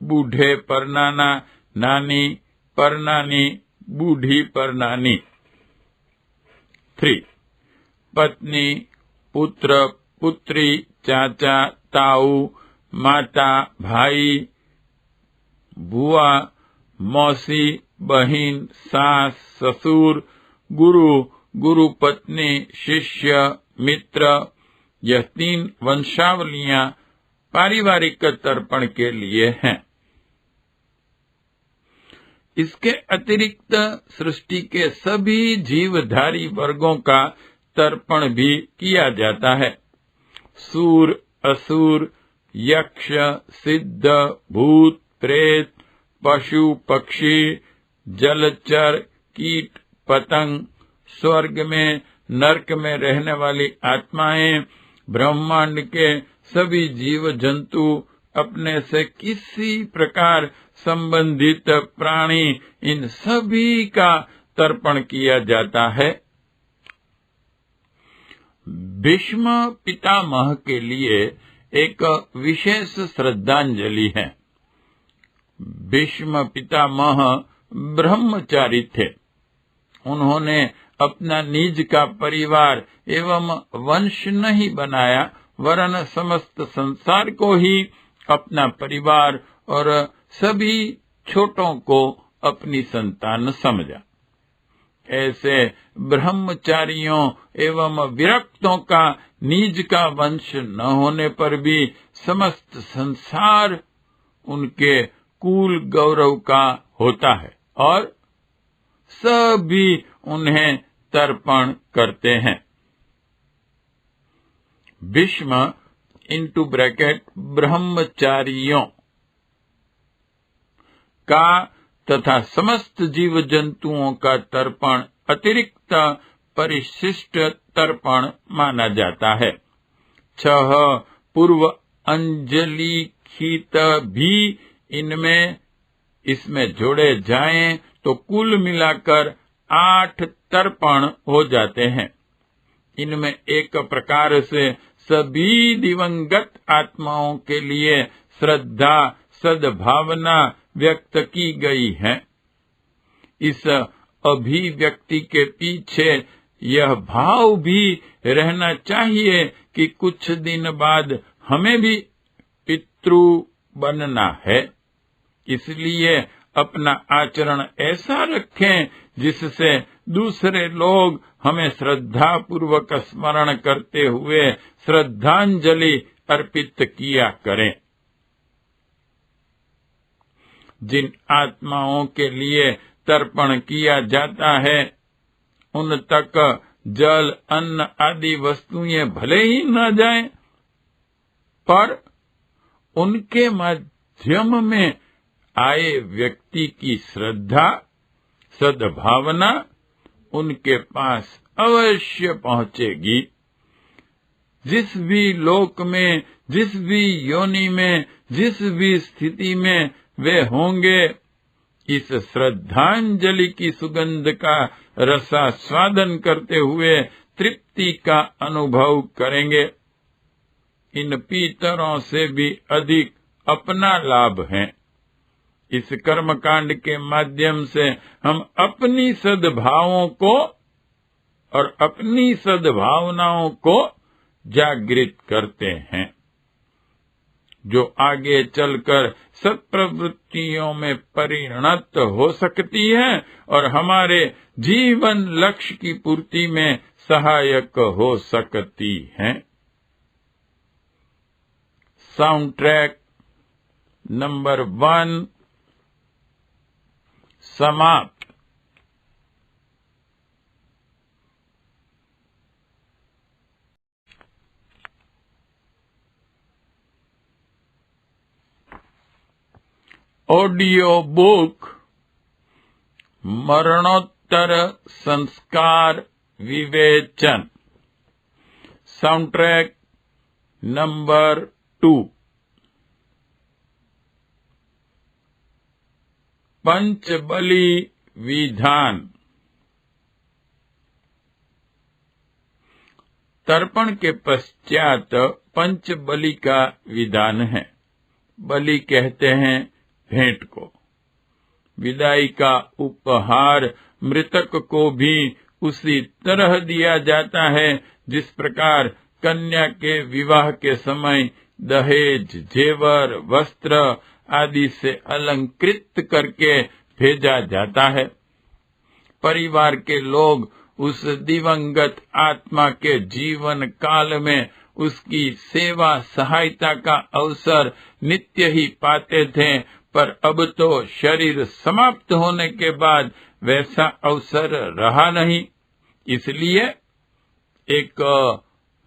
बूढ़े परनाना, नानी, परनानी, बूढ़ी परनानी। 3. पत्नी, पुत्र, पुत्री, चाचा, ताऊ, माता, भाई, बुआ, मौसी, बहिन, सास, ससुर, गुरु, गुरु पत्नी, शिष्य, मित्र। यह 3 वंशावलियां पारिवारिक तर्पण के लिए हैं। इसके अतिरिक्त सृष्टि के सभी जीवधारी वर्गों का तर्पण भी किया जाता है। सूर, असुर, यक्ष, सिद्ध, भूत, प्रेत, पशु, पक्षी, जलचर, कीट, पतंग, स्वर्ग में, नरक में रहने वाली आत्माएं, ब्रह्मांड के सभी जीव जंतु, अपने से किसी प्रकार संबंधित प्राणी, इन सभी का तर्पण किया जाता है। भीष्म पितामह के लिए एक विशेष श्रद्धांजलि है। भीष्म पितामह ब्रह्मचारी थे। उन्होंने अपना निज का परिवार एवं वंश नहीं बनाया, वरन समस्त संसार को ही अपना परिवार और सभी छोटों को अपनी संतान समझा। ऐसे ब्रह्मचारियों एवं विरक्तों का निज का वंश न होने पर भी समस्त संसार उनके कुल गौरव का होता है और सभी उन्हें तर्पण करते हैं। भीष्म इंटू ब्रैकेट ब्रह्मचारियों का तथा समस्त जीव जंतुओं का तर्पण अतिरिक्त परिशिष्ट तर्पण माना जाता है। 6 पूर्व अंजलिखित भी इसमें जोड़े जाएं तो कुल मिलाकर 8 तर्पण हो जाते हैं। इनमें एक प्रकार से सभी दिवंगत आत्माओं के लिए श्रद्धा सद्भावना व्यक्त की गई है। इस अभिव्यक्ति के पीछे यह भाव भी रहना चाहिए कि कुछ दिन बाद हमें भी पितृ बनना है, इसलिए अपना आचरण ऐसा रखें जिससे दूसरे लोग हमें श्रद्धा पूर्वक स्मरण करते हुए श्रद्धांजलि अर्पित किया करें। जिन आत्माओं के लिए तर्पण किया जाता है उन तक जल अन्न आदि वस्तुएं भले ही न जाएं, पर उनके माध्यम में आए व्यक्ति की श्रद्धा सद्भावना उनके पास अवश्य पहुंचेगी। जिस भी लोक में, जिस भी योनि में, जिस भी स्थिति में वे होंगे, इस श्रद्धांजलि की सुगंध का रसास्वादन करते हुए तृप्ति का अनुभव करेंगे। इन पीतरों से भी अधिक अपना लाभ है। इस कर्मकांड के माध्यम से हम अपनी सद्भावों को और अपनी सद्भावनाओं को जागृत करते हैं, जो आगे चलकर सत्प्रवृत्तियों में परिणत हो सकती है और हमारे जीवन लक्ष्य की पूर्ति में सहायक हो सकती है। साउंड ट्रैक नंबर 1 समाप्त। ऑडियो बुक मरणोत्तर संस्कार विवेचन, साउंड ट्रैक नंबर 2। पंचबली विधान। तर्पण के पश्चात पंचबली का विधान है। बलि कहते हैं भेंट को। विदाई का उपहार मृतक को भी उसी तरह दिया जाता है जिस प्रकार कन्या के विवाह के समय दहेज, जेवर, वस्त्र आदि से अलंकृत करके भेजा जाता है। परिवार के लोग उस दिवंगत आत्मा के जीवन काल में उसकी सेवा सहायता का अवसर नित्य ही पाते थे, पर अब तो शरीर समाप्त होने के बाद वैसा अवसर रहा नहीं। इसलिए एक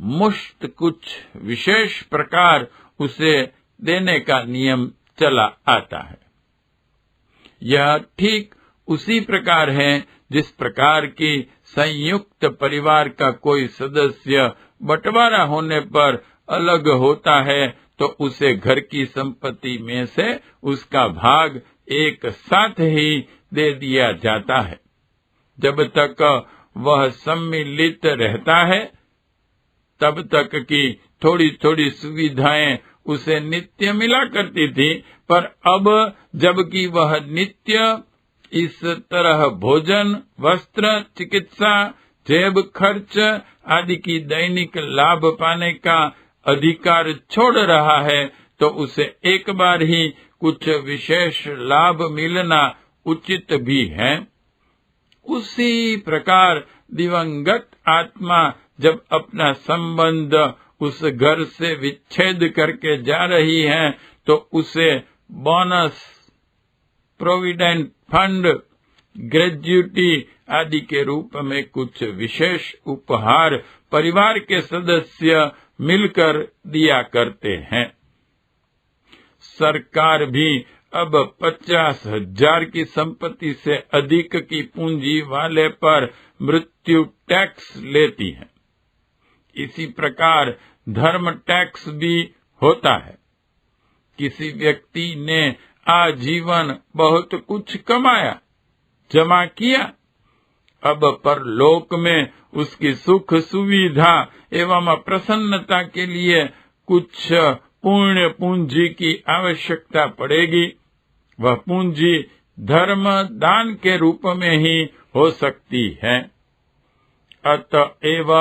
मुश्त कुछ विशेष प्रकार उसे देने का नियम चला आता है। यह ठीक उसी प्रकार है जिस प्रकार की संयुक्त परिवार का कोई सदस्य बंटवारा होने पर अलग होता है तो उसे घर की संपत्ति में से उसका भाग एक साथ ही दे दिया जाता है। जब तक वह सम्मिलित रहता है तब तक की थोड़ी थोड़ी सुविधाएं उसे नित्य मिला करती थी, पर अब जबकि वह नित्य इस तरह भोजन, वस्त्र, चिकित्सा, जेब खर्च आदि की दैनिक लाभ पाने का अधिकार छोड़ रहा है, तो उसे एक बार ही कुछ विशेष लाभ मिलना उचित भी है। उसी प्रकार दिवंगत आत्मा जब अपना संबंध उस घर से विच्छेद करके जा रही है तो उसे बोनस, प्रोविडेंट फंड, ग्रेच्युटी आदि के रूप में कुछ विशेष उपहार परिवार के सदस्य मिलकर दिया करते हैं। सरकार भी अब 50,000 की संपत्ति से अधिक की पूंजी वाले पर मृत्यु टैक्स लेती है। इसी प्रकार धर्म टैक्स भी होता है। किसी व्यक्ति ने आजीवन बहुत कुछ कमाया, जमा किया, अब परलोक में उसकी सुख सुविधा एवं प्रसन्नता के लिए कुछ पुण्य पूंजी की आवश्यकता पड़ेगी। वह पूंजी धर्म दान के रूप में ही हो सकती है। अतएव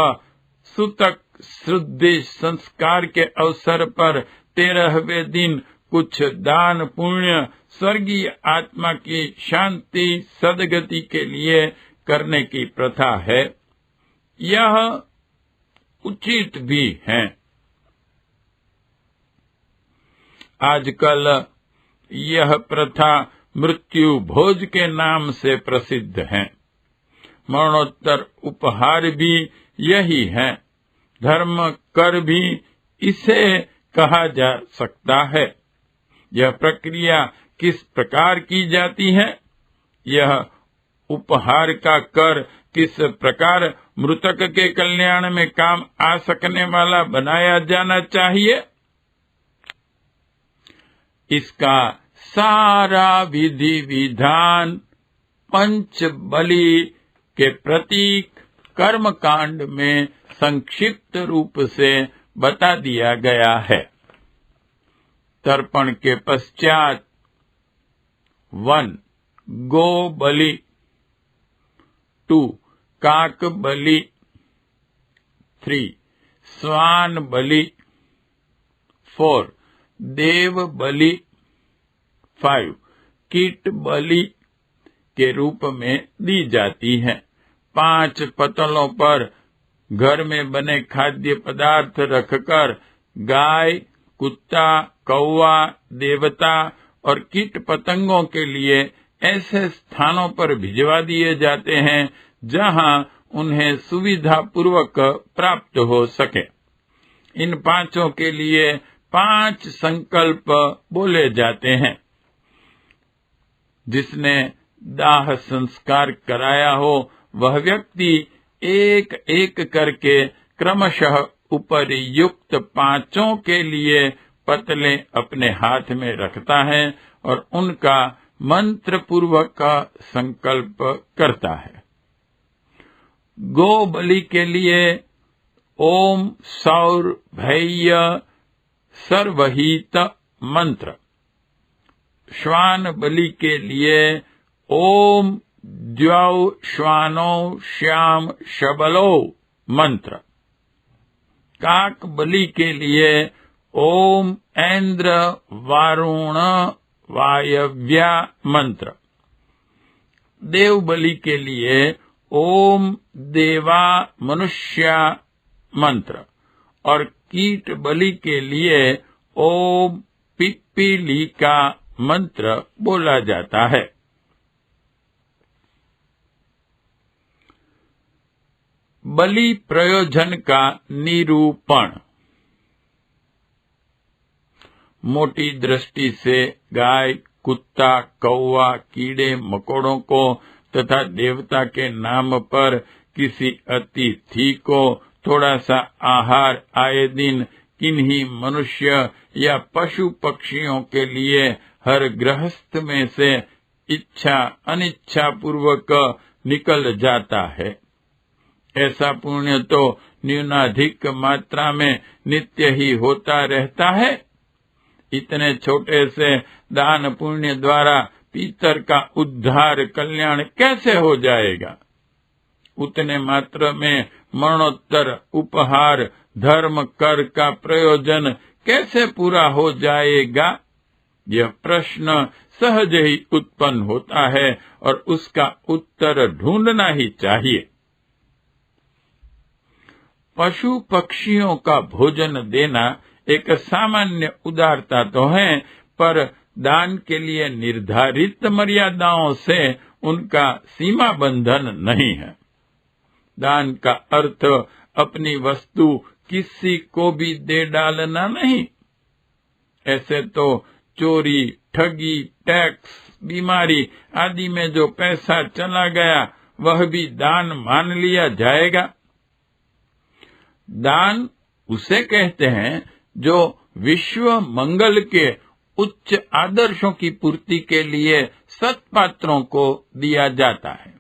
सूतक शुद्धि संस्कार के अवसर पर 13वें दिन कुछ दान पुण्य स्वर्गीय आत्मा की शांति सदगति के लिए करने की प्रथा है। यह उचित भी है। आजकल यह प्रथा मृत्यु भोज के नाम से प्रसिद्ध है। मरणोत्तर उपहार भी यही है। धर्म कर भी इसे कहा जा सकता है। यह प्रक्रिया किस प्रकार की जाती है? यह उपहार का कर किस प्रकार मृतक के कल्याण में काम आ सकने वाला बनाया जाना चाहिए? इसका सारा विधि विधान पंच बलि के प्रतीक कर्म कांड में संक्षिप्त रूप से बता दिया गया है। तर्पण के पश्चात 1. गो बलि, 2. काक बलि, 3. स्वान बलि, 4. देव बलि, 5. कीट बलि के रूप में दी जाती है। 5 पतलों पर घर में बने खाद्य पदार्थ रखकर गाय, कुत्ता, कौवा, देवता और कीट पतंगों के लिए ऐसे स्थानों पर भिजवा दिए जाते हैं जहां उन्हें सुविधा पूर्वक प्राप्त हो सके। इन 5 के लिए 5 संकल्प बोले जाते हैं। जिसने दाह संस्कार कराया हो वह व्यक्ति एक एक करके क्रमशः उपरियुक्त 5 के लिए पतले अपने हाथ में रखता है और उनका मंत्र पूर्वक का संकल्प करता है। गो बलि के लिए ओम सौर भैय सर्वहित मंत्र। श्वान बलि के लिए ओम द्यौ श्वानो श्याम शबलो मंत्र। काक बलि के लिए ओम ऐन्द्र वारुण वायव्या मंत्र। देव बलि के लिए ओम देवा मनुष्या मंत्र और कीट बलि के लिए ओम पिप्पीलिका मंत्र बोला जाता है। बलि प्रयोजन का निरूपण। मोटी दृष्टि से गाय, कुत्ता, कौवा, कीड़े मकोड़ों को तथा देवता के नाम पर किसी अतिथि को थोड़ा सा आहार आए दिन किन्हीं मनुष्य या पशु पक्षियों के लिए हर गृहस्थ में से इच्छा अनिच्छा पूर्वक निकल जाता है। ऐसा पुण्य तो न्यूनाधिक मात्रा में नित्य ही होता रहता है। इतने छोटे से दान पुण्य द्वारा पितर का उद्धार कल्याण कैसे हो जाएगा? उतने मात्र में मरणोत्तर उपहार धर्म कर का प्रयोजन कैसे पूरा हो जाएगा? यह प्रश्न सहज ही उत्पन्न होता है और उसका उत्तर ढूंढना ही चाहिए। पशु पक्षियों का भोजन देना एक सामान्य उदारता तो है, पर दान के लिए निर्धारित मर्यादाओं से उनका सीमा बंधन नहीं है। दान का अर्थ अपनी वस्तु किसी को भी दे डालना नहीं। ऐसे तो चोरी, ठगी, टैक्स, बीमारी आदि में जो पैसा चला गया वह भी दान मान लिया जाएगा। दान उसे कहते हैं जो विश्व मंगल के उच्च आदर्शों की पूर्ति के लिए सत्पात्रों को दिया जाता है।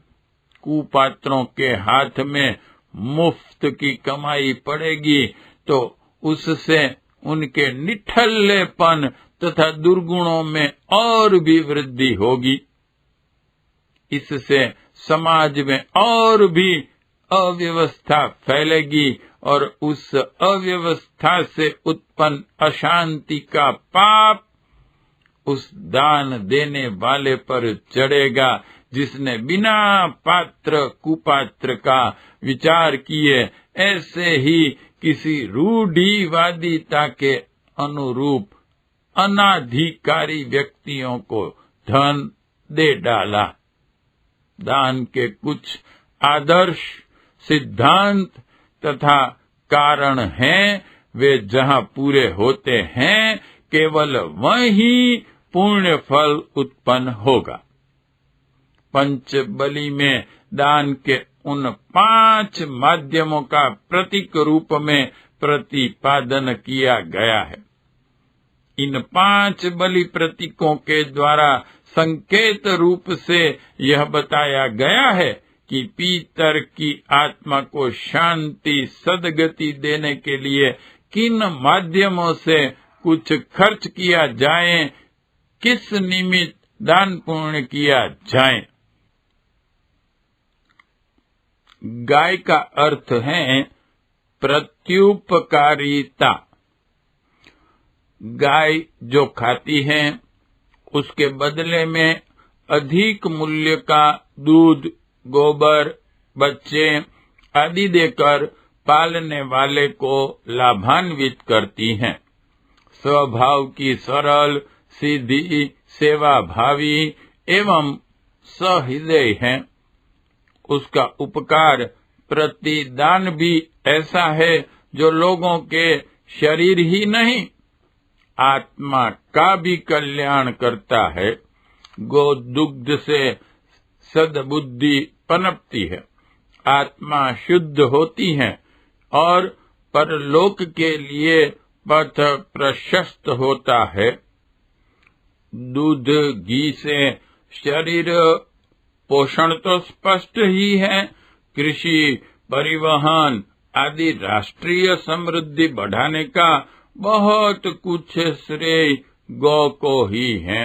कुपात्रों के हाथ में मुफ्त की कमाई पड़ेगी तो उससे उनके निठल्लेपन तथा दुर्गुणों में और भी वृद्धि होगी। इससे समाज में और भी अव्यवस्था फैलेगी और उस अव्यवस्था से उत्पन्न अशांति का पाप उस दान देने वाले पर चढ़ेगा जिसने बिना पात्र कुपात्र का विचार किए ऐसे ही किसी रूढ़िवादिता के अनुरूप अनाधिकारी व्यक्तियों को धन दे डाला। दान के कुछ आदर्श, सिद्धांत तथा कारण हैं, वे जहाँ पूरे होते हैं केवल वहीं पुण्य फल उत्पन्न होगा। पंच बलि में दान के उन 5 माध्यमों का प्रतीक रूप में प्रतिपादन किया गया है। इन 5 बलि प्रतीकों के द्वारा संकेत रूप से यह बताया गया है कि पीतर की आत्मा को शांति सद्गति देने के लिए किन माध्यमों से कुछ खर्च किया जाए, किस निमित्त दान पुण्य किया जाए। गाय का अर्थ है प्रत्युपकारिता। गाय जो खाती है उसके बदले में अधिक मूल्य का दूध, गोबर, बच्चे आदि देकर पालने वाले को लाभान्वित करती हैं। स्वभाव की सरल, सीधी, सेवा भावी एवं सहृदय है। उसका उपकार प्रतिदान भी ऐसा है जो लोगों के शरीर ही नहीं आत्मा का भी कल्याण करता है। गोदुग्ध से सद्बुद्धि पनपती है, आत्मा शुद्ध होती है और परलोक के लिए पथ प्रशस्त होता है। दूध घी से शरीर पोषण तो स्पष्ट ही है। कृषि, परिवहन आदि राष्ट्रीय समृद्धि बढ़ाने का बहुत कुछ श्रेय गौ को ही है।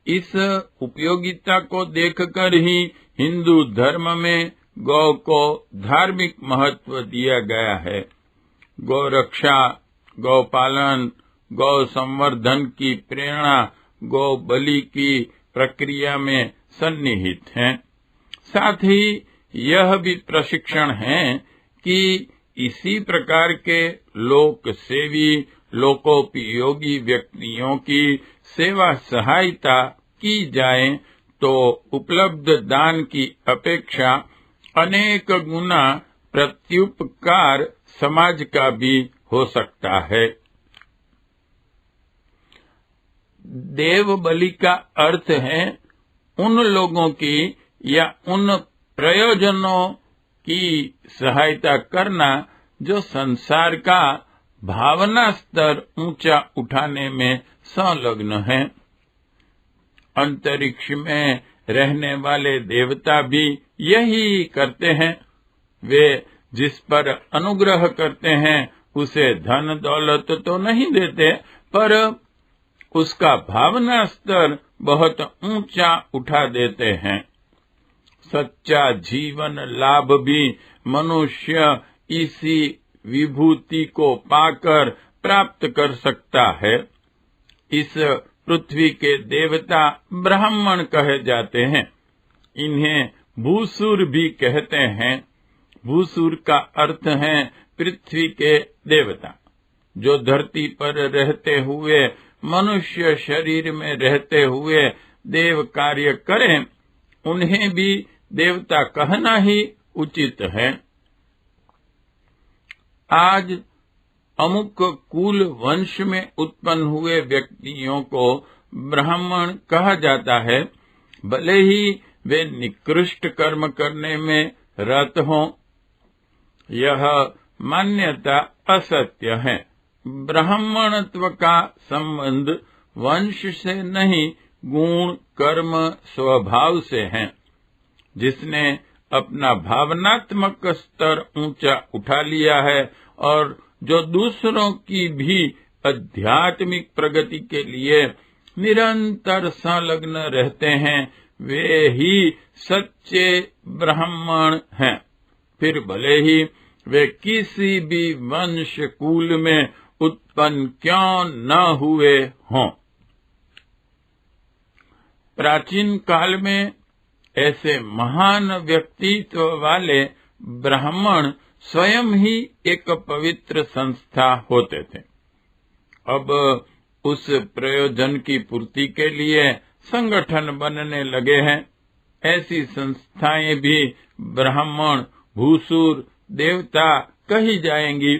इस उपयोगिता को देखकर ही हिंदू धर्म में गौ को धार्मिक महत्व दिया गया है। गौ रक्षा, गौ पालन, गौ संवर्धन की प्रेरणा गौ बलि की प्रक्रिया में सन्निहित है। साथ ही यह भी प्रशिक्षण है कि इसी प्रकार के लोक सेवी, लोकोपयोगी व्यक्तियों की सेवा सहायता की जाए तो उपलब्ध दान की अपेक्षा अनेक गुना प्रत्युपकार समाज का भी हो सकता है। देव बलि का अर्थ है उन लोगों की या उन प्रयोजनों की सहायता करना जो संसार का भावना स्तर ऊंचा उठाने में संलग्न है। अंतरिक्ष में रहने वाले देवता भी यही करते हैं। वे जिस पर अनुग्रह करते हैं उसे धन दौलत तो नहीं देते, पर उसका भावना स्तर बहुत ऊंचा उठा देते हैं। सच्चा जीवन लाभ भी मनुष्य इसी विभूति को पाकर प्राप्त कर सकता है। इस पृथ्वी के देवता ब्राह्मण कहे जाते हैं। इन्हें भूसुर भी कहते हैं। भूसुर का अर्थ है पृथ्वी के देवता। जो धरती पर रहते हुए, मनुष्य शरीर में रहते हुए देव कार्य करें, उन्हें भी देवता कहना ही उचित है। आज अमुक कुल वंश में उत्पन्न हुए व्यक्तियों को ब्राह्मण कहा जाता है, भले ही वे निकृष्ट कर्म करने में रत हों। यह मान्यता असत्य है। ब्राह्मणत्व का संबंध वंश से नहीं, गुण, कर्म, स्वभाव से है। जिसने अपना भावनात्मक स्तर ऊंचा उठा लिया है और जो दूसरों की भी आध्यात्मिक प्रगति के लिए निरंतर संलग्न रहते हैं, वे ही सच्चे ब्राह्मण हैं। फिर भले ही वे किसी भी वंश कुल में उत्पन्न क्यों न हुए हों। प्राचीन काल में ऐसे महान व्यक्तित्व वाले ब्राह्मण स्वयं ही एक पवित्र संस्था होते थे। अब उस प्रयोजन की पूर्ति के लिए संगठन बनने लगे हैं। ऐसी संस्थाएं भी ब्राह्मण, भूसुर, देवता कही जाएंगी।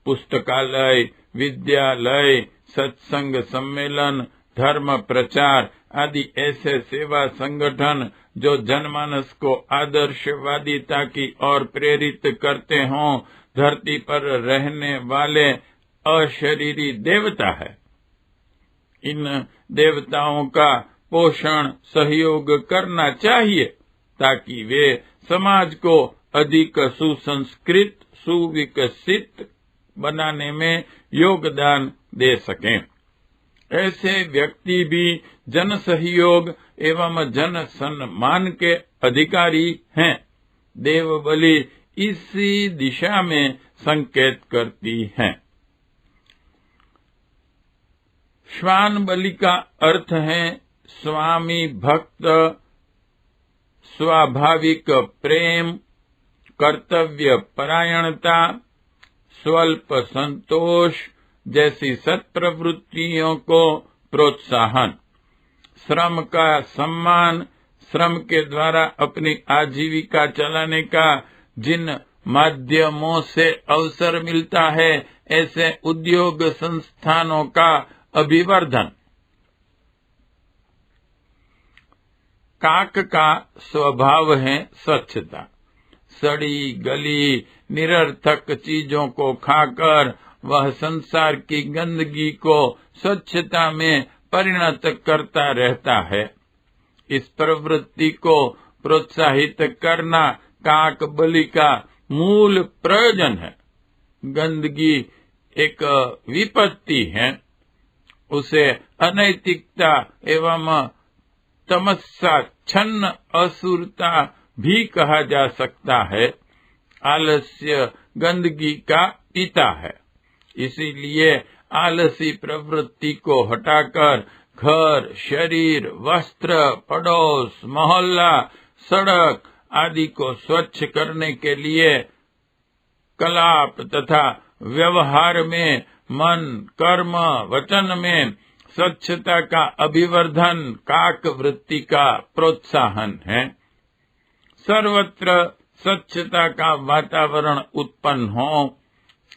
पुस्तकालय, विद्यालय, सत्संग सम्मेलन, धर्म प्रचार आदि ऐसे सेवा संगठन जो जनमानस को आदर्शवादिता की ओर प्रेरित करते हों, धरती पर रहने वाले अशरीरी देवता है। इन देवताओं का पोषण, सहयोग करना चाहिए ताकि वे समाज को अधिक सुसंस्कृत, सुविकसित बनाने में योगदान दे सकें। ऐसे व्यक्ति भी जन सहयोग एवं जन सम्मान के अधिकारी हैं। देव बलि इसी दिशा में संकेत करती है। श्वान बलि का अर्थ है स्वामी भक्त, स्वाभाविक प्रेम, कर्तव्य परायणता, स्वल्प संतोष जैसी सत्प्रवृत्तियों को प्रोत्साहन, श्रम का सम्मान, श्रम के द्वारा अपनी आजीविका चलाने का जिन माध्यमों से अवसर मिलता है, ऐसे उद्योग संस्थानों का अभिवर्धन। काक का स्वभाव है स्वच्छता। सड़ी गली निरर्थक चीजों को खाकर वह संसार की गंदगी को स्वच्छता में परिणत करता रहता है। इस प्रवृत्ति को प्रोत्साहित करना काक बलि का मूल प्रयोजन है। गंदगी एक विपत्ति है। उसे अनैतिकता एवं तमस्साच्छन्न असुरता भी कहा जा सकता है। आलस्य गंदगी का पिता है। इसीलिए आलसी प्रवृत्ति को हटाकर घर, शरीर, वस्त्र, पड़ोस, मोहल्ला, सड़क आदि को स्वच्छ करने के लिए कलाप तथा व्यवहार में, मन, कर्म, वचन में स्वच्छता का अभिवर्धन काक वृत्ति का प्रोत्साहन है। सर्वत्र स्वच्छता का वातावरण उत्पन्न हो,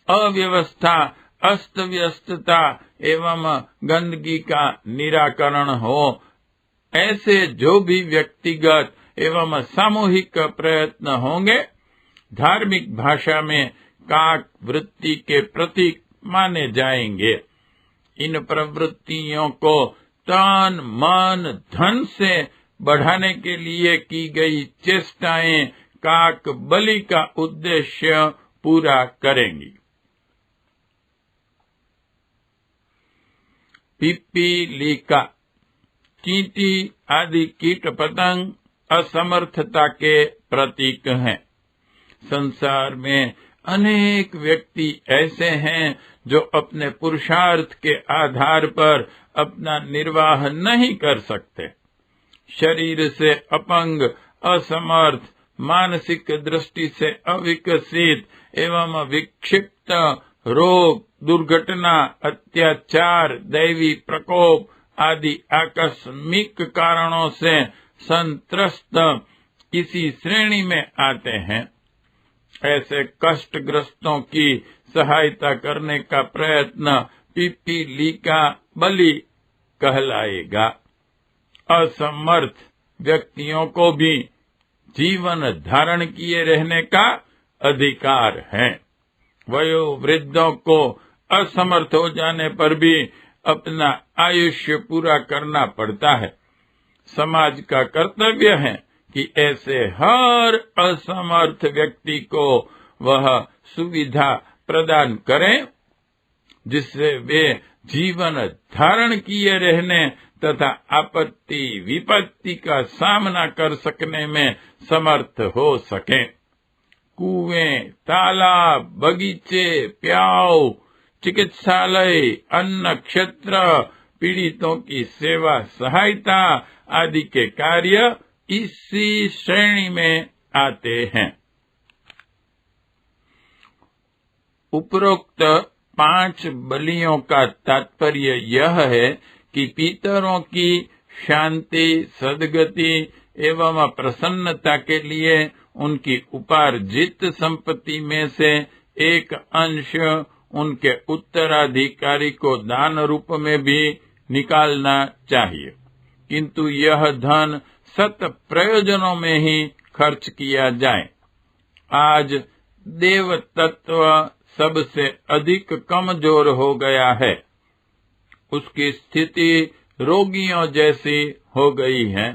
अव्यवस्था, अस्त व्यस्तता एवं गंदगी का निराकरण हो, ऐसे जो भी व्यक्तिगत एवं सामूहिक प्रयत्न होंगे, धार्मिक भाषा में काक वृत्ति के प्रतीक माने जाएंगे। इन प्रवृत्तियों को तन, मन, धन से बढ़ाने के लिए की गई चेष्टाएं काक बलि का उद्देश्य पूरा करेंगी। पिपीलिका, चींटी आदि कीट पतंग असमर्थता के प्रतीक हैं। संसार में अनेक व्यक्ति ऐसे हैं जो अपने पुरुषार्थ के आधार पर अपना निर्वाह नहीं कर सकते। शरीर से अपंग, असमर्थ, मानसिक दृष्टि से अविकसित एवं विक्षिप्त, रोग, दुर्घटना, अत्याचार, दैवी प्रकोप आदि आकस्मिक कारणों से संत्रस्त इसी श्रेणी में आते हैं। ऐसे कष्टग्रस्तों की सहायता करने का प्रयत्न पिपीलिका बलि कहलाएगा। असमर्थ व्यक्तियों को भी जीवन धारण किए रहने का अधिकार है। वयोवृद्धों को असमर्थ हो जाने पर भी अपना आयुष्य पूरा करना पड़ता है। समाज का कर्तव्य है कि ऐसे हर असमर्थ व्यक्ति को वह सुविधा प्रदान करें जिससे वे जीवन धारण किए रहने तथा आपत्ति विपत्ति का सामना कर सकने में समर्थ हो सकें। कुएं, तालाब, बगीचे, प्याऊ, चिकित्सालय, अन्न क्षेत्र, पीड़ितों की सेवा सहायता आदि के कार्य इसी श्रेणी में आते हैं। उपरोक्त 5 बलियों का तात्पर्य यह है कि पितरों की शांति, सद्गति एवं प्रसन्नता के लिए उनकी उपार्जित संपत्ति में से एक अंश उनके उत्तराधिकारी को दान रूप में भी निकालना चाहिए, किंतु यह धन सत प्रयोजनों में ही खर्च किया जाए। आज देव तत्व सबसे अधिक कमजोर हो गया है। उसकी स्थिति रोगियों जैसी हो गई है।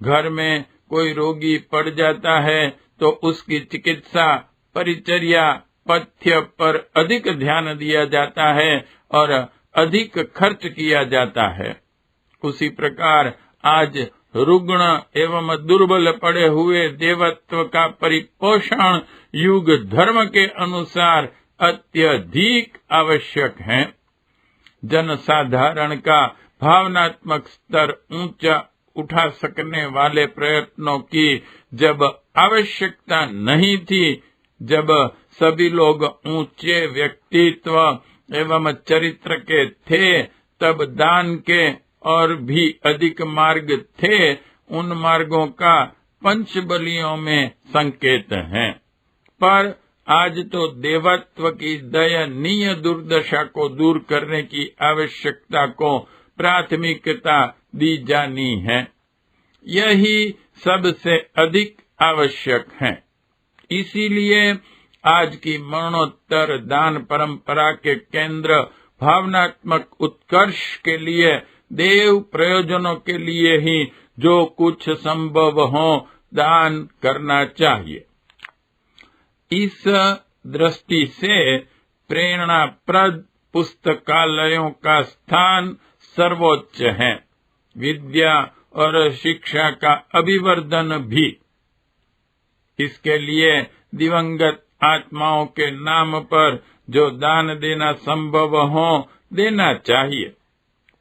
घर में कोई रोगी पड़ जाता है तो उसकी चिकित्सा, परिचर्या, पथ्य पर अधिक ध्यान दिया जाता है और अधिक खर्च किया जाता है। उसी प्रकार आज रुग्ण एवं दुर्बल पड़े हुए देवत्व का परिपोषण युग धर्म के अनुसार अत्यधिक आवश्यक है। जनसाधारण का भावनात्मक स्तर ऊंचा उठा सकने वाले प्रयत्नों की जब आवश्यकता नहीं थी, जब सभी लोग ऊंचे व्यक्तित्व एवं चरित्र के थे, तब दान के और भी अधिक मार्ग थे। उन मार्गों का पंचबलियों में संकेत है। पर आज तो देवत्व की दयनीय दुर्दशा को दूर करने की आवश्यकता को प्राथमिकता दी जानी है। यही सबसे अधिक आवश्यक है। इसीलिए आज की मरणोत्तर दान परंपरा के केंद्र भावनात्मक उत्कर्ष के लिए, देव प्रयोजनों के लिए ही जो कुछ संभव हो दान करना चाहिए। इस दृष्टि से प्रेरणाप्रद पुस्तकालयों का स्थान सर्वोच्च है। विद्या और शिक्षा का अभिवर्धन भी। इसके लिए दिवंगत आत्माओं के नाम पर जो दान देना संभव हो देना चाहिए।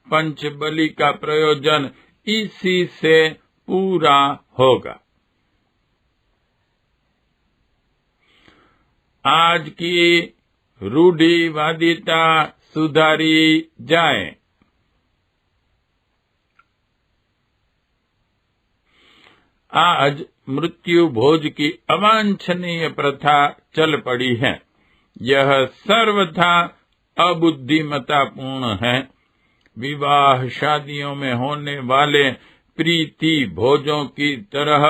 पंचबलि का प्रयोजन इसी से पूरा होगा। आज की रूढ़िवादिता सुधारी जाए। आज मृत्यु भोज की अवांछनीय प्रथा चल पड़ी है। यह सर्वथा अबुद्धिमतापूर्ण है। विवाह शादियों में होने वाले प्रीति भोजों की तरह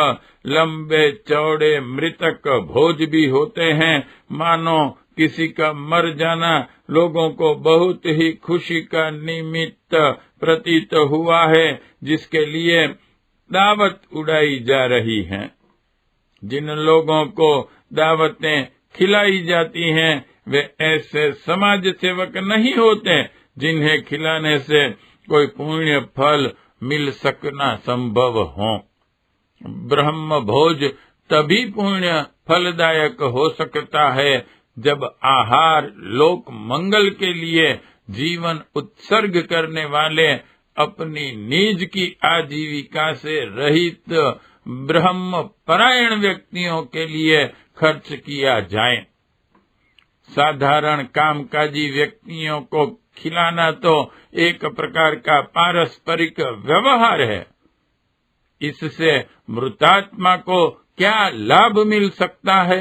लंबे चौड़े मृतक भोज भी होते हैं। मानो किसी का मर जाना लोगों को बहुत ही खुशी का निमित्त प्रतीत हुआ है, जिसके लिए दावत उड़ाई जा रही है। जिन लोगों को दावतें खिलाई जाती हैं वे ऐसे समाज सेवक नहीं होते जिन्हें खिलाने से कोई पुण्य फल मिल सकना संभव हो। ब्रह्म भोज तभी पुण्य फलदायक हो सकता है जब आहार लोक मंगल के लिए जीवन उत्सर्ग करने वाले अपनी निज की आजीविका से रहित ब्रह्म परायण व्यक्तियों के लिए खर्च किया जाए। साधारण कामकाजी व्यक्तियों को खिलाना तो एक प्रकार का पारस्परिक व्यवहार है। इससे मृतात्मा को क्या लाभ मिल सकता है?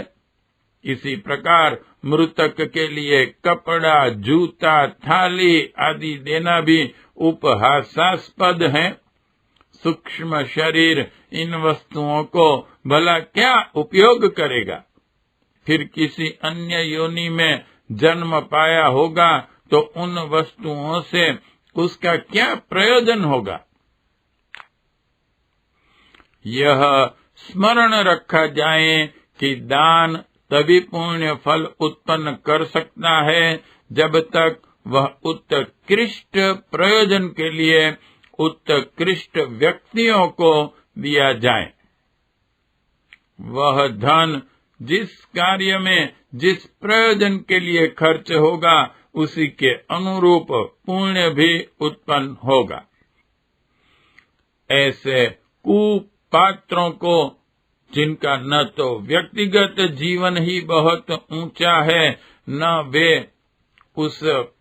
इसी प्रकार मृतक के लिए कपड़ा, जूता, थाली आदि देना भी उपहासास्पद है। सूक्ष्म शरीर इन वस्तुओं को भला क्या उपयोग करेगा? फिर किसी अन्य योनि में जन्म पाया होगा तो उन वस्तुओं से उसका क्या प्रयोजन होगा। यह स्मरण रखा जाए कि दान तभी पुण्य फल उत्पन्न कर सकता है जब तक वह उत्कृष्ट प्रयोजन के लिए उत्कृष्ट व्यक्तियों को दिया जाए। वह धन जिस कार्य में जिस प्रयोजन के लिए खर्च होगा उसी के अनुरूप पुण्य भी उत्पन्न होगा। ऐसे कुपात्रों को, जिनका न तो व्यक्तिगत जीवन ही बहुत ऊंचा है, न वे उस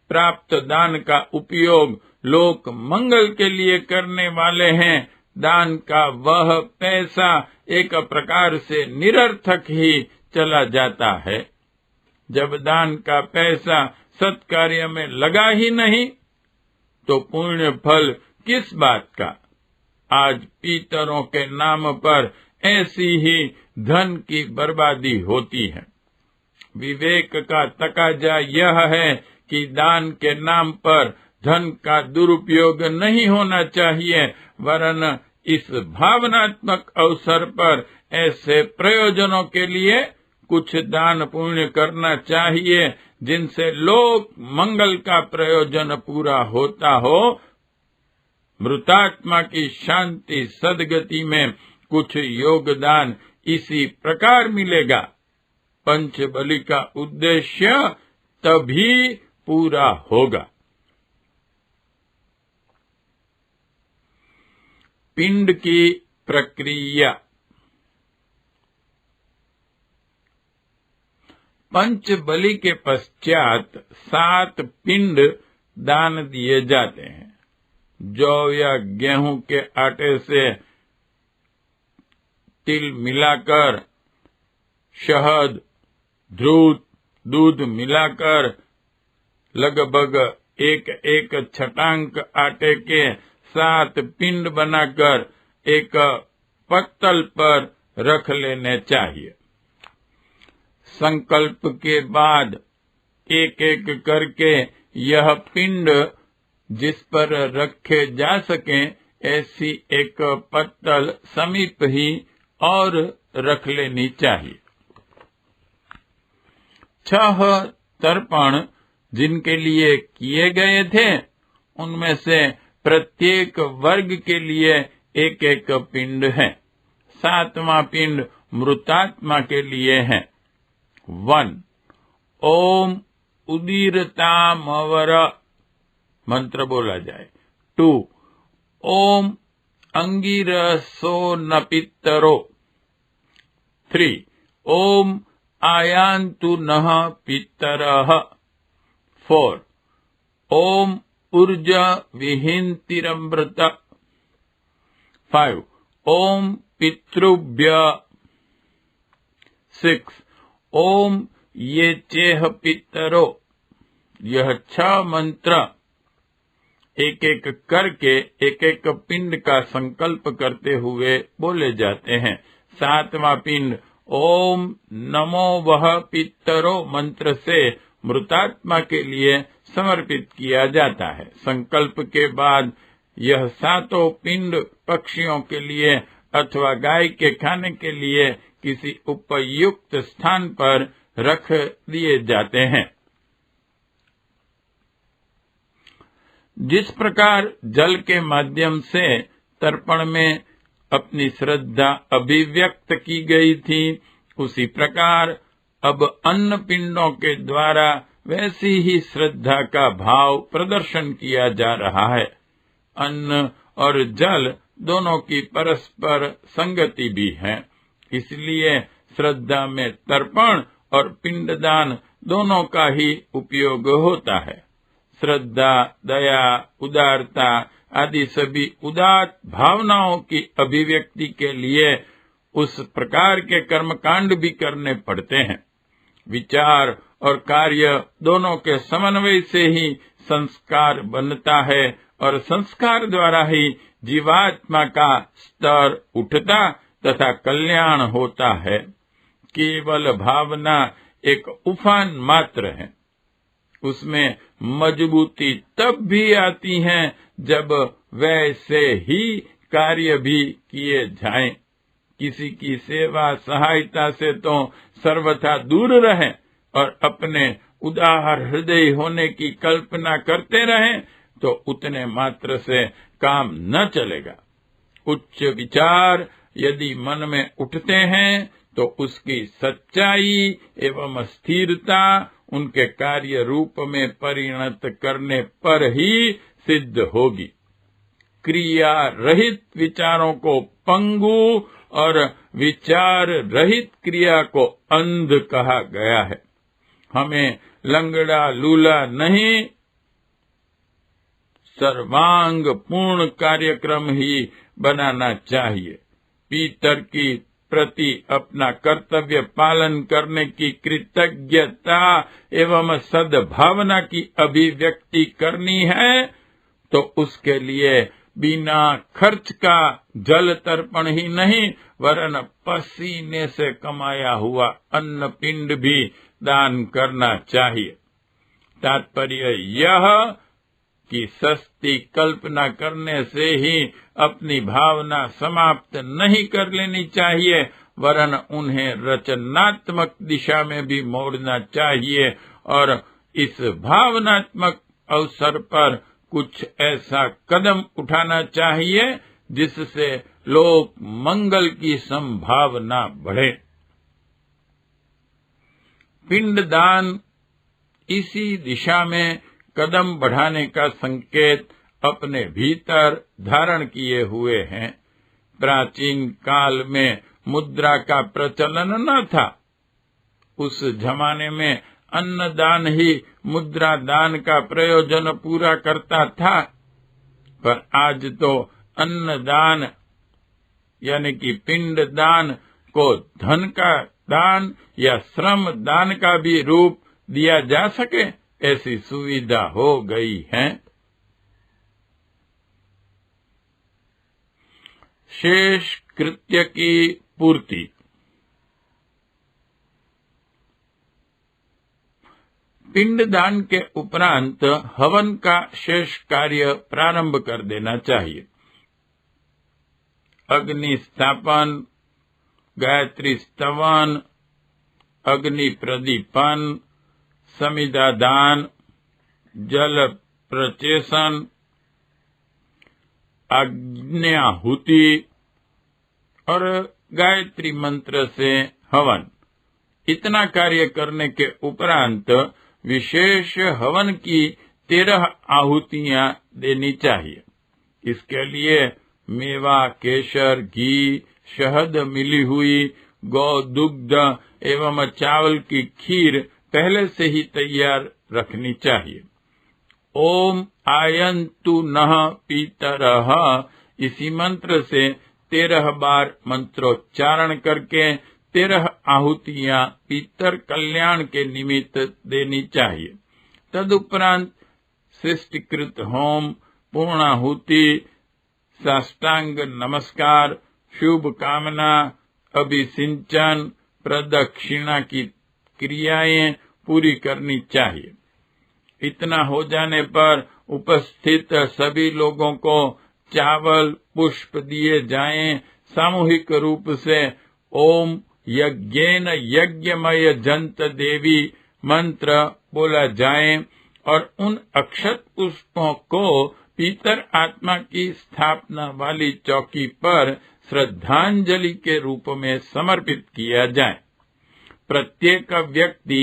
प्राप्त दान का उपयोग लोक मंगल के लिए करने वाले हैं, दान का वह पैसा एक प्रकार से निरर्थक ही चला जाता है। जब दान का पैसा सत्कार्य में लगा ही नहीं तो पुण्य फल किस बात का। आज पितरों के नाम पर ऐसी ही धन की बर्बादी होती है। विवेक का तकाजा यह है कि दान के नाम पर धन का दुरुपयोग नहीं होना चाहिए, वरन इस भावनात्मक अवसर पर ऐसे प्रयोजनों के लिए कुछ दान पुण्य करना चाहिए जिनसे लोक मंगल का प्रयोजन पूरा होता हो। मृतात्मा की शांति सद्गति में कुछ योगदान इसी प्रकार मिलेगा। पंच बलि का उद्देश्य तभी पूरा होगा। पिंड की प्रक्रिया। पंच बलि के पश्चात 7 पिंड दान दिए जाते हैं। जौ या गेहूं के आटे से तिल मिलाकर, शहद, दूध, दूध मिलाकर लगभग एक छटांक आटे के 7 पिंड बनाकर एक पत्तल पर रख लेने चाहिए। संकल्प के बाद एक एक करके यह पिंड जिस पर रखे जा सके ऐसी एक पत्तल समीप ही और रख लेनी चाहिए। 6 तर्पण जिनके लिए किए गए थे उनमें से प्रत्येक वर्ग के लिए एक एक पिंड है। 7वां पिंड मृतात्मा के लिए है। 1 ओम उदीरतामवर मंत्र बोला जाए। 2 ओम अंगिरसो न पितरो। 3 ओम आयान्तु नः पितरः। 4 ओम ऊर्जा विहिंतिरमृत। 5 ओम पितृभ्य। 6 ओम ये चेह पितरो। यह 6 मंत्र एक एक करके एक एक पिंड का संकल्प करते हुए बोले जाते हैं। 7वां पिंड ओम नमो वह पितरो मंत्र से मृतात्मा के लिए समर्पित किया जाता है। संकल्प के बाद यह 7 पिंड पक्षियों के लिए अथवा गाय के खाने के लिए किसी उपयुक्त स्थान पर रख दिए जाते हैं। जिस प्रकार जल के माध्यम से तर्पण में अपनी श्रद्धा अभिव्यक्त की गई थी, उसी प्रकार अब अन्न पिंडों के द्वारा वैसी ही श्रद्धा का भाव प्रदर्शन किया जा रहा है। अन्न और जल दोनों की परस्पर संगति भी है, इसलिए श्रद्धा में तर्पण और पिंडदान दोनों का ही उपयोग होता है। श्रद्धा, दया, उदारता आदि सभी उदात्त भावनाओं की अभिव्यक्ति के लिए उस प्रकार के कर्मकांड भी करने पड़ते हैं। विचार और कार्य दोनों के समन्वय से ही संस्कार बनता है और संस्कार द्वारा ही जीवात्मा का स्तर उठता तथा कल्याण होता है। केवल भावना एक उफान मात्र है। उसमें मजबूती तब भी आती है जब वैसे ही कार्य भी किए जाएं। किसी की सेवा सहायता से तो सर्वथा दूर रहें और अपने उदार हृदय होने की कल्पना करते रहें तो उतने मात्र से काम न चलेगा। उच्च विचार यदि मन में उठते हैं तो उसकी सच्चाई एवं स्थिरता उनके कार्य रूप में परिणत करने पर ही सिद्ध होगी। क्रिया रहित विचारों को पंगु और विचार रहित क्रिया को अंध कहा गया है। हमें लंगड़ा लूला नहीं, सर्वांग पूर्ण कार्यक्रम ही बनाना चाहिए। पीतर की प्रति अपना कर्तव्य पालन करने की कृतज्ञता एवं सद्भावना की अभिव्यक्ति करनी है तो उसके लिए बिना खर्च का जल तर्पण ही नहीं वरन पसीने से कमाया हुआ अन्न पिंड भी दान करना चाहिए। तात्पर्य यह कि सस्ती कल्पना करने से ही अपनी भावना समाप्त नहीं कर लेनी चाहिए वरन उन्हें रचनात्मक दिशा में भी मोड़ना चाहिए और इस भावनात्मक अवसर पर कुछ ऐसा कदम उठाना चाहिए जिससे लोक मंगल की संभावना बढ़े। पिंडदान इसी दिशा में कदम बढ़ाने का संकेत अपने भीतर धारण किए हुए हैं। प्राचीन काल में मुद्रा का प्रचलन न था। उस जमाने में अन्नदान ही मुद्रा दान का प्रयोजन पूरा करता था, पर आज तो अन्नदान यानी कि पिंड दान को धन का दान या श्रम दान का भी रूप दिया जा सके ऐसी सुविधा हो गई है। शेष कृत्य की पूर्ति। पिंडदान के उपरांत हवन का शेष कार्य प्रारंभ कर देना चाहिए। अग्नि स्थापन, गायत्री स्तवन, अग्नि प्रदीपन, समिधा दान, जल प्रचेषण, आज्ञाहुति और गायत्री मंत्र से हवन, इतना कार्य करने के उपरांत विशेष हवन की 13 आहुतियां देनी चाहिए। इसके लिए मेवा, केसर, घी, शहद मिली हुई गौ दुग्ध एवं चावल की खीर पहले से ही तैयार रखनी चाहिए। ओम आयन्तु नः पितरः इसी मंत्र से 13 बार मंत्रोच्चारण करके 13 आहुतियां पितर कल्याण के निमित्त देनी चाहिए। तदुपरांत सृष्टिकृत होम, पूर्णाहुति, साष्टांग नमस्कार, शुभ कामना, अभिसिंचन, प्रदक्षिणा की क्रियाएं पूरी करनी चाहिए। इतना हो जाने पर उपस्थित सभी लोगों को चावल पुष्प दिए जाएं। सामूहिक रूप से ओम यज्ञेन यज्ञमय जंत देवी मंत्र बोला जाए और उन अक्षत पुष्पों को पितर आत्मा की स्थापना वाली चौकी पर श्रद्धांजलि के रूप में समर्पित किया जाए। प्रत्येक व्यक्ति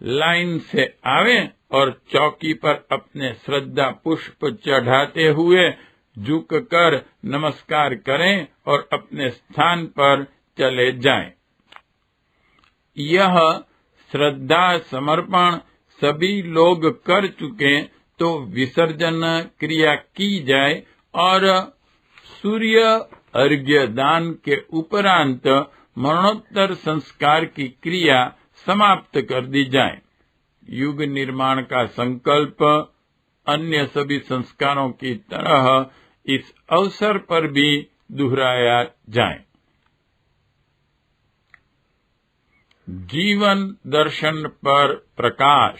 लाइन से आवे और चौकी पर अपने श्रद्धा पुष्प चढ़ाते हुए झुककर नमस्कार करें और अपने स्थान पर चले जाएं। यह श्रद्धा समर्पण सभी लोग कर चुके तो विसर्जन क्रिया की जाए और सूर्य अर्घ्य दान के उपरांत मरणोत्तर संस्कार की क्रिया समाप्त कर दी जाए। युग निर्माण का संकल्प अन्य सभी संस्कारों की तरह इस अवसर पर भी दोहराया जाए। जीवन दर्शन पर प्रकाश।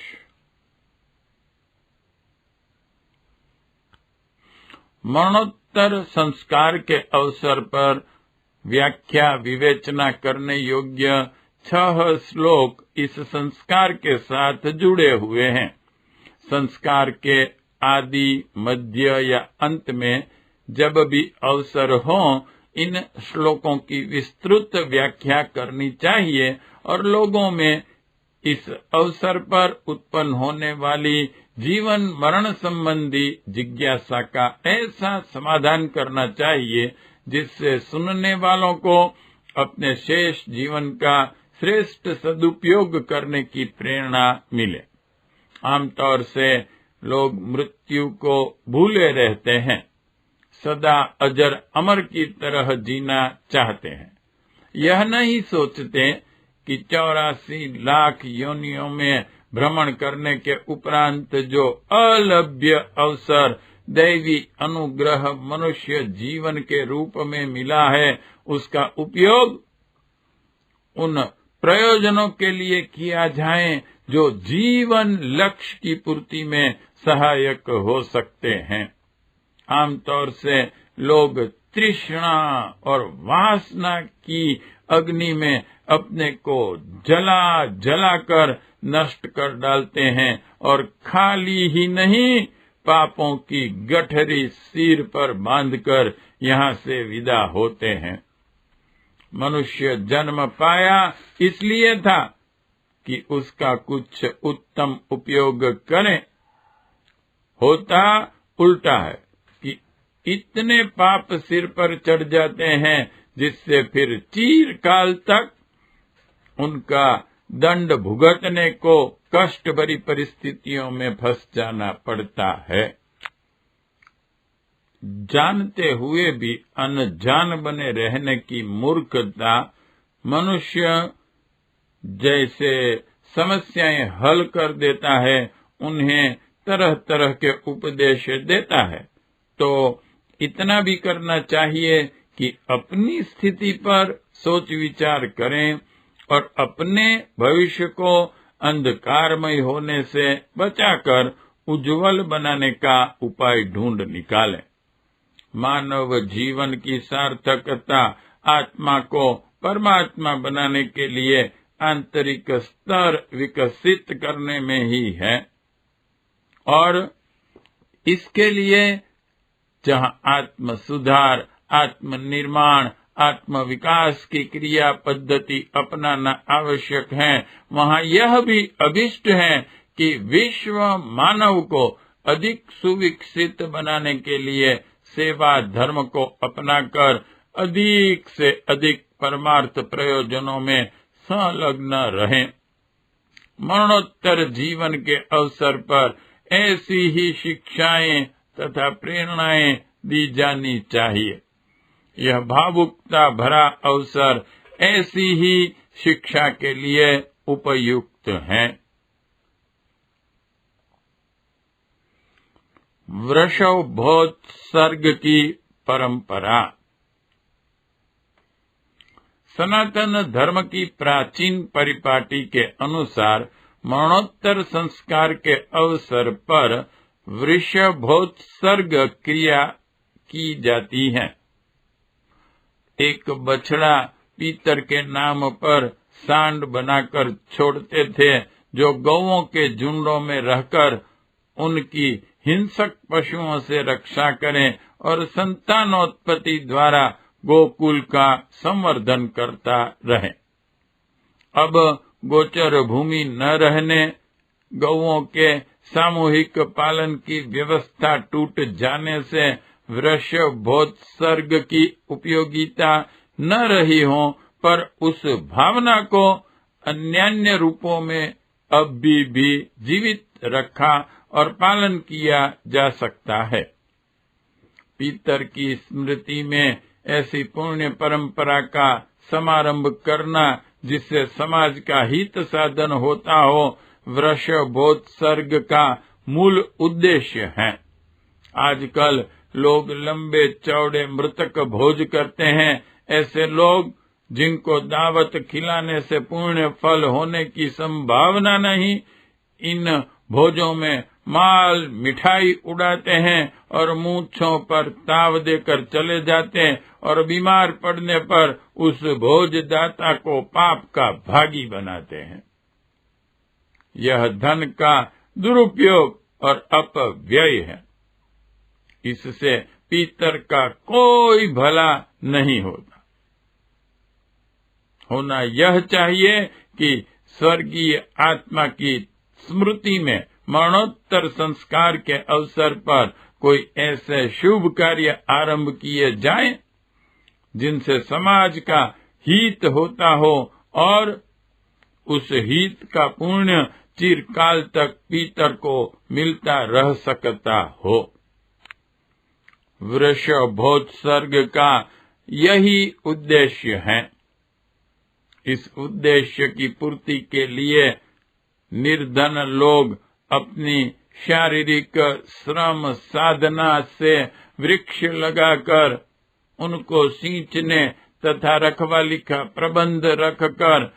मरणोत्तर संस्कार के अवसर पर व्याख्या विवेचना करने योग्य 6 श्लोक इस संस्कार के साथ जुड़े हुए हैं। संस्कार के आदि, मध्य या अंत में जब भी अवसर हो, इन श्लोकों की विस्तृत व्याख्या करनी चाहिए और लोगों में इस अवसर पर उत्पन्न होने वाली जीवन मरण संबंधी जिज्ञासा का ऐसा समाधान करना चाहिए जिससे सुनने वालों को अपने शेष जीवन का श्रेष्ठ सदुपयोग करने की प्रेरणा मिले। आमतौर से लोग मृत्यु को भूले रहते हैं, सदा अजर अमर की तरह जीना चाहते हैं। यह नहीं सोचते कि 84 लाख योनियों में भ्रमण करने के उपरांत जो अलभ्य अवसर दैवी अनुग्रह मनुष्य जीवन के रूप में मिला है, उसका उपयोग उन प्रयोजनों के लिए किया जाए जो जीवन लक्ष्य की पूर्ति में सहायक हो सकते हैं। आमतौर से लोग तृष्णा और वासना की अग्नि में अपने को जला जलाकर नष्ट कर डालते हैं और खाली ही नहीं, पापों की गठरी सिर पर बांधकर यहाँ से विदा होते हैं। मनुष्य जन्म पाया इसलिए था कि उसका कुछ उत्तम उपयोग करें। होता उल्टा है कि इतने पाप सिर पर चढ़ जाते हैं जिससे फिर चिरकाल तक उनका दंड भुगतने को कष्ट भरी परिस्थितियों में फंस जाना पड़ता है। जानते हुए भी अनजान बने रहने की मूर्खता मनुष्य जैसे समस्याएं हल कर देता है, उन्हें तरह तरह के उपदेश देता है। तो इतना भी करना चाहिए कि अपनी स्थिति पर सोच विचार करें और अपने भविष्य को अंधकारमय होने से बचाकर उज्जवल बनाने का उपाय ढूंढ निकालें। मानव जीवन की सार्थकता आत्मा को परमात्मा बनाने के लिए आंतरिक स्तर विकसित करने में ही है और इसके लिए जहाँ आत्म सुधार, आत्म निर्माण, आत्म विकास की क्रिया पद्धति अपनाना आवश्यक है, वहाँ यह भी अभिष्ट है कि विश्व मानव को अधिक सुविकसित बनाने के लिए सेवा धर्म को अपनाकर अधिक से अधिक परमार्थ प्रयोजनों में संलग्न रहें। मरणोत्तर जीवन के अवसर पर ऐसी ही शिक्षाएं तथा प्रेरणाएं दी जानी चाहिए। यह भावुकता भरा अवसर ऐसी ही शिक्षा के लिए उपयुक्त है। वृषभोत्सर्ग की परंपरा। सनातन धर्म की प्राचीन परिपाटी के अनुसार मरणोत्तर संस्कार के अवसर पर वृषभोत्सर्ग क्रिया की जाती है। एक बछड़ा पीतर के नाम पर सांड बनाकर छोड़ते थे, जो गौओं के झुंडों में रहकर उनकी हिंसक पशुओं से रक्षा करें और संतानोत्पत्ति द्वारा गोकुल का संवर्धन करता रहे। अब गोचर भूमि न रहने, गौओं के सामूहिक पालन की व्यवस्था टूट जाने से वृषभोत्सर्ग की उपयोगिता न रही हो, पर उस भावना को अन्यान्य रूपों में अब भी जीवित रखा और पालन किया जा सकता है। पीतर की स्मृति में ऐसी पुण्य परंपरा का समारंभ करना जिससे समाज का हित साधन होता हो, वृषभोत्सर्ग का मूल उद्देश्य है। आजकल लोग लंबे चौड़े मृतक भोज करते हैं। ऐसे लोग जिनको दावत खिलाने से पुण्य फल होने की संभावना नहीं, इन भोजों में माल मिठाई उड़ाते हैं और मूंछों पर ताव देकर चले जाते हैं और बीमार पड़ने पर उस भोजदाता को पाप का भागी बनाते हैं। यह धन का दुरुपयोग और अपव्यय है। इससे पितर का कोई भला नहीं होता। होना यह चाहिए कि स्वर्गीय आत्मा की स्मृति में मरणोत्तर संस्कार के अवसर पर कोई ऐसे शुभ कार्य आरंभ किए जाएं, जिनसे समाज का हित होता हो और उस हित का पुण्य चिरकाल तक पितर को मिलता रह सकता हो। वृषभोत्सर्ग का यही उद्देश्य है। इस उद्देश्य की पूर्ति के लिए निर्धन लोग अपनी शारीरिक श्रम साधना से वृक्ष लगाकर उनको सींचने तथा रखवाली का प्रबंध रखकर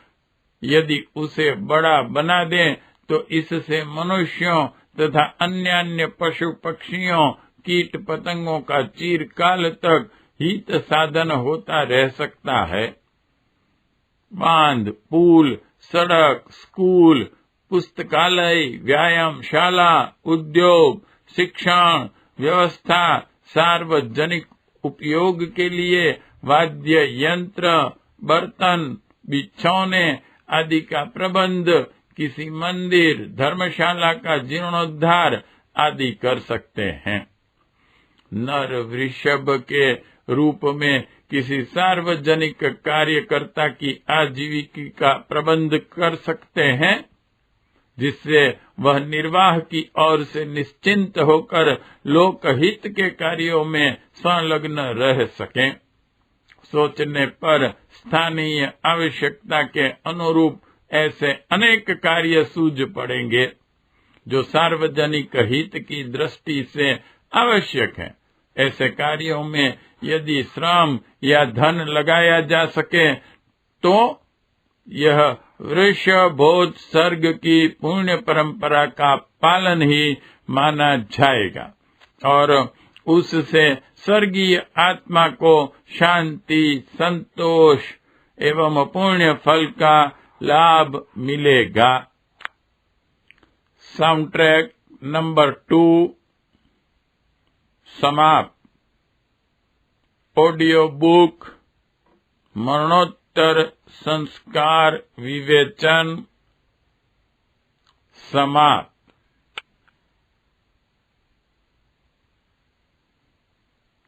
यदि उसे बड़ा बना दें तो इससे मनुष्यों तथा अन्य पशु पक्षियों कीट पतंगों का चिरकाल तक हित साधन होता रह सकता है। बांध, पुल, सड़क, स्कूल, पुस्तकालय, व्यायामशाला, उद्योग, शिक्षण व्यवस्था, सार्वजनिक उपयोग के लिए वाद्य यंत्र, बर्तन, बिछौने आदि का प्रबंध, किसी मंदिर, धर्मशाला का जीर्णोद्धार आदि कर सकते हैं। नर वृषभ के रूप में किसी सार्वजनिक कार्यकर्ता की आजीविका का प्रबंध कर सकते हैं, जिससे वह निर्वाह की ओर से निश्चिंत होकर लोकहित के कार्यों में संलग्न रह सकें। सोचने पर स्थानीय आवश्यकता के अनुरूप ऐसे अनेक कार्य सूझ पड़ेंगे जो सार्वजनिक हित की दृष्टि से आवश्यक है। ऐसे कार्यों में यदि श्रम या धन लगाया जा सके तो यह वृषभोत्सर्ग की पुण्य परंपरा का पालन ही माना जाएगा और उससे स्वर्गीय आत्मा को शांति, संतोष एवं पुण्य फल का लाभ मिलेगा। साउंड ट्रैक नंबर 2 समाप्त। ऑडियो बुक मरणोत्तर संस्कार विवेचन समाप्त।